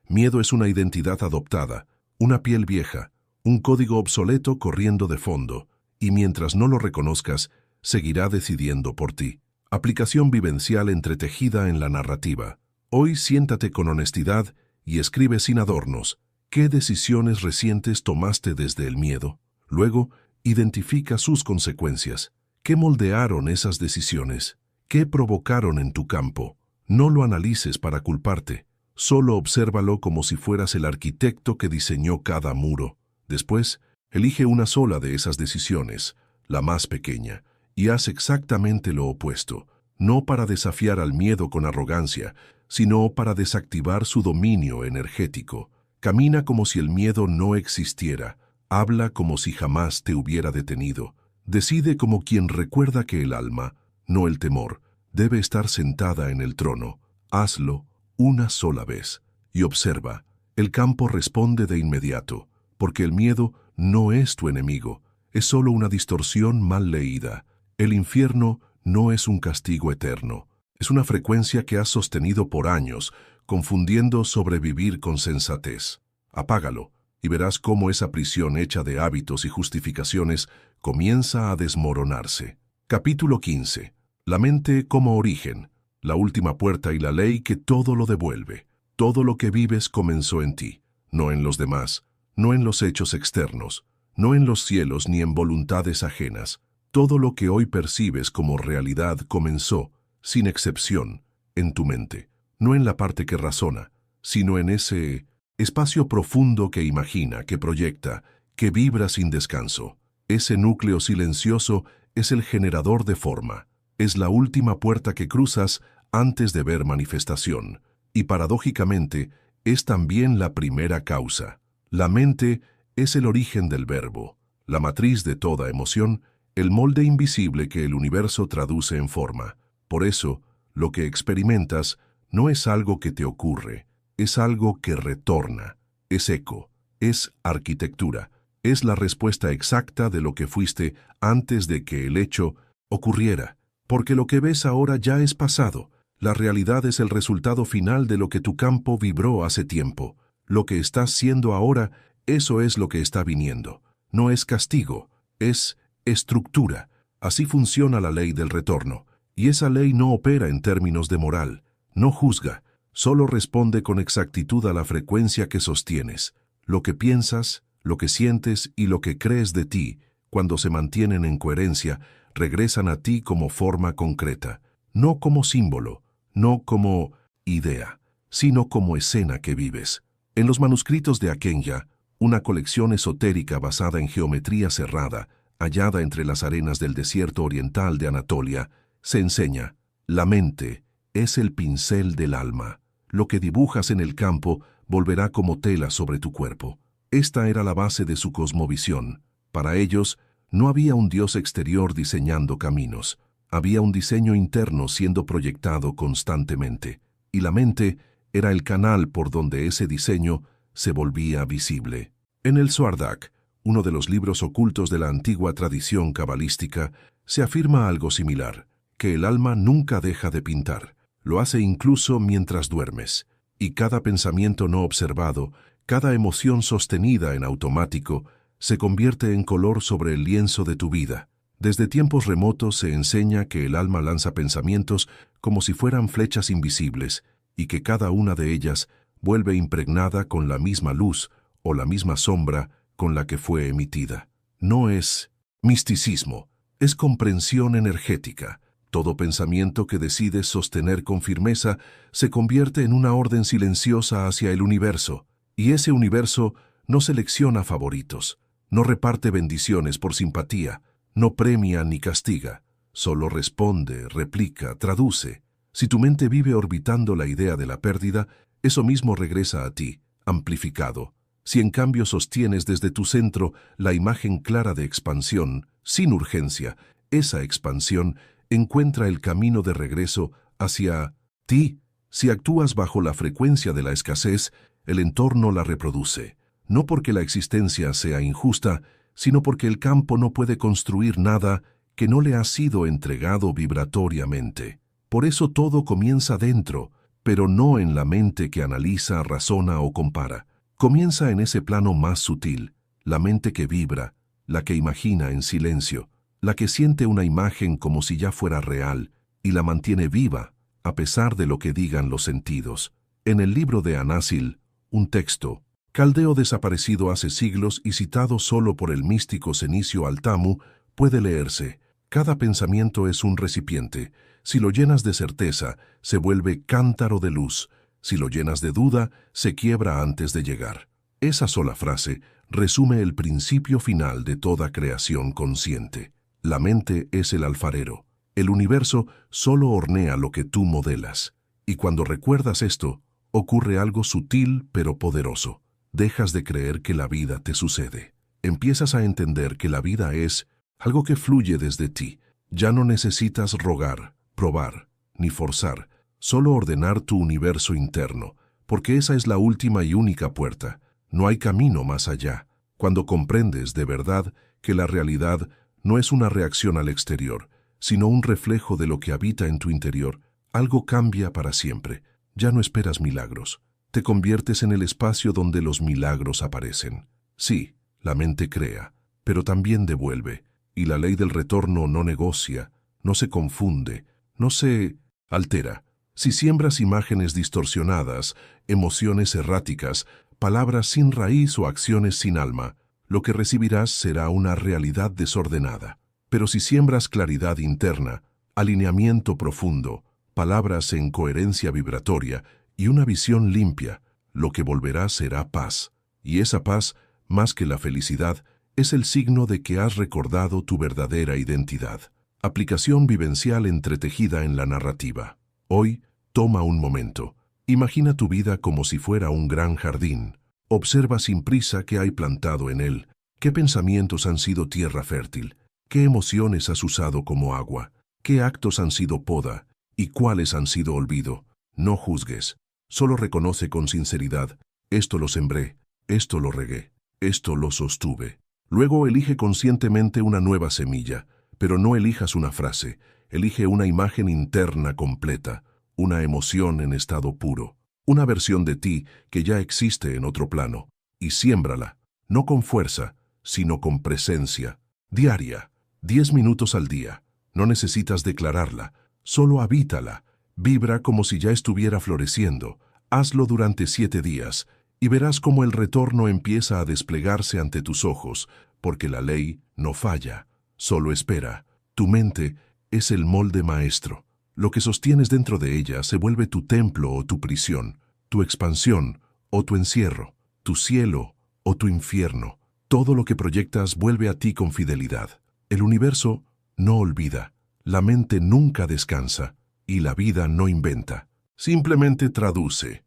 Miedo es una identidad adoptada, una piel vieja, un código obsoleto corriendo de fondo, y mientras no lo reconozcas, seguirá decidiendo por ti. Aplicación vivencial entretejida en la narrativa. Hoy siéntate con honestidad y escribe sin adornos. ¿Qué decisiones recientes tomaste desde el miedo? Luego, identifica sus consecuencias. ¿Qué moldearon esas decisiones? ¿Qué provocaron en tu campo? No lo analices para culparte. Solo obsérvalo como si fueras el arquitecto que diseñó cada muro. Después, elige una sola de esas decisiones, la más pequeña, y haz exactamente lo opuesto, no para desafiar al miedo con arrogancia, sino para desactivar su dominio energético. Camina como si el miedo no existiera, habla como si jamás te hubiera detenido. Decide como quien recuerda que el alma, no el temor, debe estar sentada en el trono. Hazlo una sola vez y observa, el campo responde de inmediato, porque el miedo no es tu enemigo, es solo una distorsión mal leída. El infierno no es un castigo eterno, es una frecuencia que has sostenido por años, confundiendo sobrevivir con sensatez. Apágalo y verás cómo esa prisión hecha de hábitos y justificaciones comienza a desmoronarse. Capítulo 15. La mente como origen. La última puerta y la ley que todo lo devuelve. Todo lo que vives comenzó en ti, no en los demás, no en los hechos externos, no en los cielos ni en voluntades ajenas. Todo lo que hoy percibes como realidad comenzó, sin excepción, en tu mente, no en la parte que razona, sino en ese espacio profundo que imagina, que proyecta, que vibra sin descanso. Ese núcleo silencioso es el generador de forma. Es la última puerta que cruzas antes de ver manifestación, y paradójicamente es también la primera causa. La mente es el origen del verbo, la matriz de toda emoción, el molde invisible que el universo traduce en forma. Por eso, lo que experimentas no es algo que te ocurre, es algo que retorna, es eco, es arquitectura, es la respuesta exacta de lo que fuiste antes de que el hecho ocurriera. Porque lo que ves ahora ya es pasado. La realidad es el resultado final de lo que tu campo vibró hace tiempo. Lo que estás siendo ahora, eso es lo que está viniendo. No es castigo, es estructura. Así funciona la ley del retorno. Y esa ley no opera en términos de moral, no juzga, solo responde con exactitud a la frecuencia que sostienes. Lo que piensas, lo que sientes y lo que crees de ti, cuando se mantienen en coherencia, regresan a ti como forma concreta, no como símbolo, no como idea, sino como escena que vives. En los manuscritos de Akenya, una colección esotérica basada en geometría cerrada, hallada entre las arenas del desierto oriental de Anatolia, se enseña: la mente es el pincel del alma. Lo que dibujas en el campo volverá como tela sobre tu cuerpo. Esta era la base de su cosmovisión. Para ellos, no había un Dios exterior diseñando caminos. Había un diseño interno siendo proyectado constantemente. Y la mente era el canal por donde ese diseño se volvía visible. En el Suardak, uno de los libros ocultos de la antigua tradición cabalística, se afirma algo similar, que el alma nunca deja de pintar. Lo hace incluso mientras duermes. Y cada pensamiento no observado, cada emoción sostenida en automático, se convierte en color sobre el lienzo de tu vida. Desde tiempos remotos se enseña que el alma lanza pensamientos como si fueran flechas invisibles y que cada una de ellas vuelve impregnada con la misma luz o la misma sombra con la que fue emitida. No es misticismo, es comprensión energética. Todo pensamiento que decides sostener con firmeza se convierte en una orden silenciosa hacia el universo, y ese universo no selecciona favoritos. No reparte bendiciones por simpatía, no premia ni castiga, solo responde, replica, traduce. Si tu mente vive orbitando la idea de la pérdida, eso mismo regresa a ti, amplificado. Si en cambio sostienes desde tu centro la imagen clara de expansión, sin urgencia, esa expansión encuentra el camino de regreso hacia ti. Si actúas bajo la frecuencia de la escasez, el entorno la reproduce. No porque la existencia sea injusta, sino porque el campo no puede construir nada que no le ha sido entregado vibratoriamente. Por eso todo comienza dentro, pero no en la mente que analiza, razona o compara. Comienza en ese plano más sutil, la mente que vibra, la que imagina en silencio, la que siente una imagen como si ya fuera real y la mantiene viva, a pesar de lo que digan los sentidos. En el libro de Anásil, un texto, caldeo desaparecido hace siglos y citado solo por el místico Cenicio Altamu, puede leerse: cada pensamiento es un recipiente. Si lo llenas de certeza, se vuelve cántaro de luz. Si lo llenas de duda, se quiebra antes de llegar. Esa sola frase resume el principio final de toda creación consciente. La mente es el alfarero. El universo solo hornea lo que tú modelas. Y cuando recuerdas esto, ocurre algo sutil pero poderoso. Dejas de creer que la vida te sucede. Empiezas a entender que la vida es algo que fluye desde ti. Ya no necesitas rogar, probar, ni forzar, solo ordenar tu universo interno, porque esa es la última y única puerta. No hay camino más allá. Cuando comprendes de verdad que la realidad no es una reacción al exterior, sino un reflejo de lo que habita en tu interior, algo cambia para siempre. Ya no esperas milagros. Te conviertes en el espacio donde los milagros aparecen. Sí, la mente crea, pero también devuelve, y la ley del retorno no negocia, no se confunde, no se altera. Si siembras imágenes distorsionadas, emociones erráticas, palabras sin raíz o acciones sin alma, lo que recibirás será una realidad desordenada. Pero si siembras claridad interna, alineamiento profundo, palabras en coherencia vibratoria y una visión limpia, lo que volverá será paz. Y esa paz, más que la felicidad, es el signo de que has recordado tu verdadera identidad. Aplicación vivencial entretejida en la narrativa. Hoy, toma un momento. Imagina tu vida como si fuera un gran jardín. Observa sin prisa qué hay plantado en él, qué pensamientos han sido tierra fértil, qué emociones has usado como agua, qué actos han sido poda y cuáles han sido olvido. No juzgues, solo reconoce con sinceridad: esto lo sembré, esto lo regué, esto lo sostuve. Luego elige conscientemente una nueva semilla, pero no elijas una frase, elige una imagen interna completa, una emoción en estado puro, una versión de ti que ya existe en otro plano, y siémbrala, no con fuerza, sino con presencia, diaria, 10 minutos al día. No necesitas declararla, solo habítala, vibra como si ya estuviera floreciendo. Hazlo durante 7 días, y verás cómo el retorno empieza a desplegarse ante tus ojos, porque la ley no falla, solo espera. Tu mente es el molde maestro. Lo que sostienes dentro de ella se vuelve tu templo o tu prisión, tu expansión o tu encierro, tu cielo o tu infierno. Todo lo que proyectas vuelve a ti con fidelidad. El universo no olvida, la mente nunca descansa y la vida no inventa. Simplemente traduce.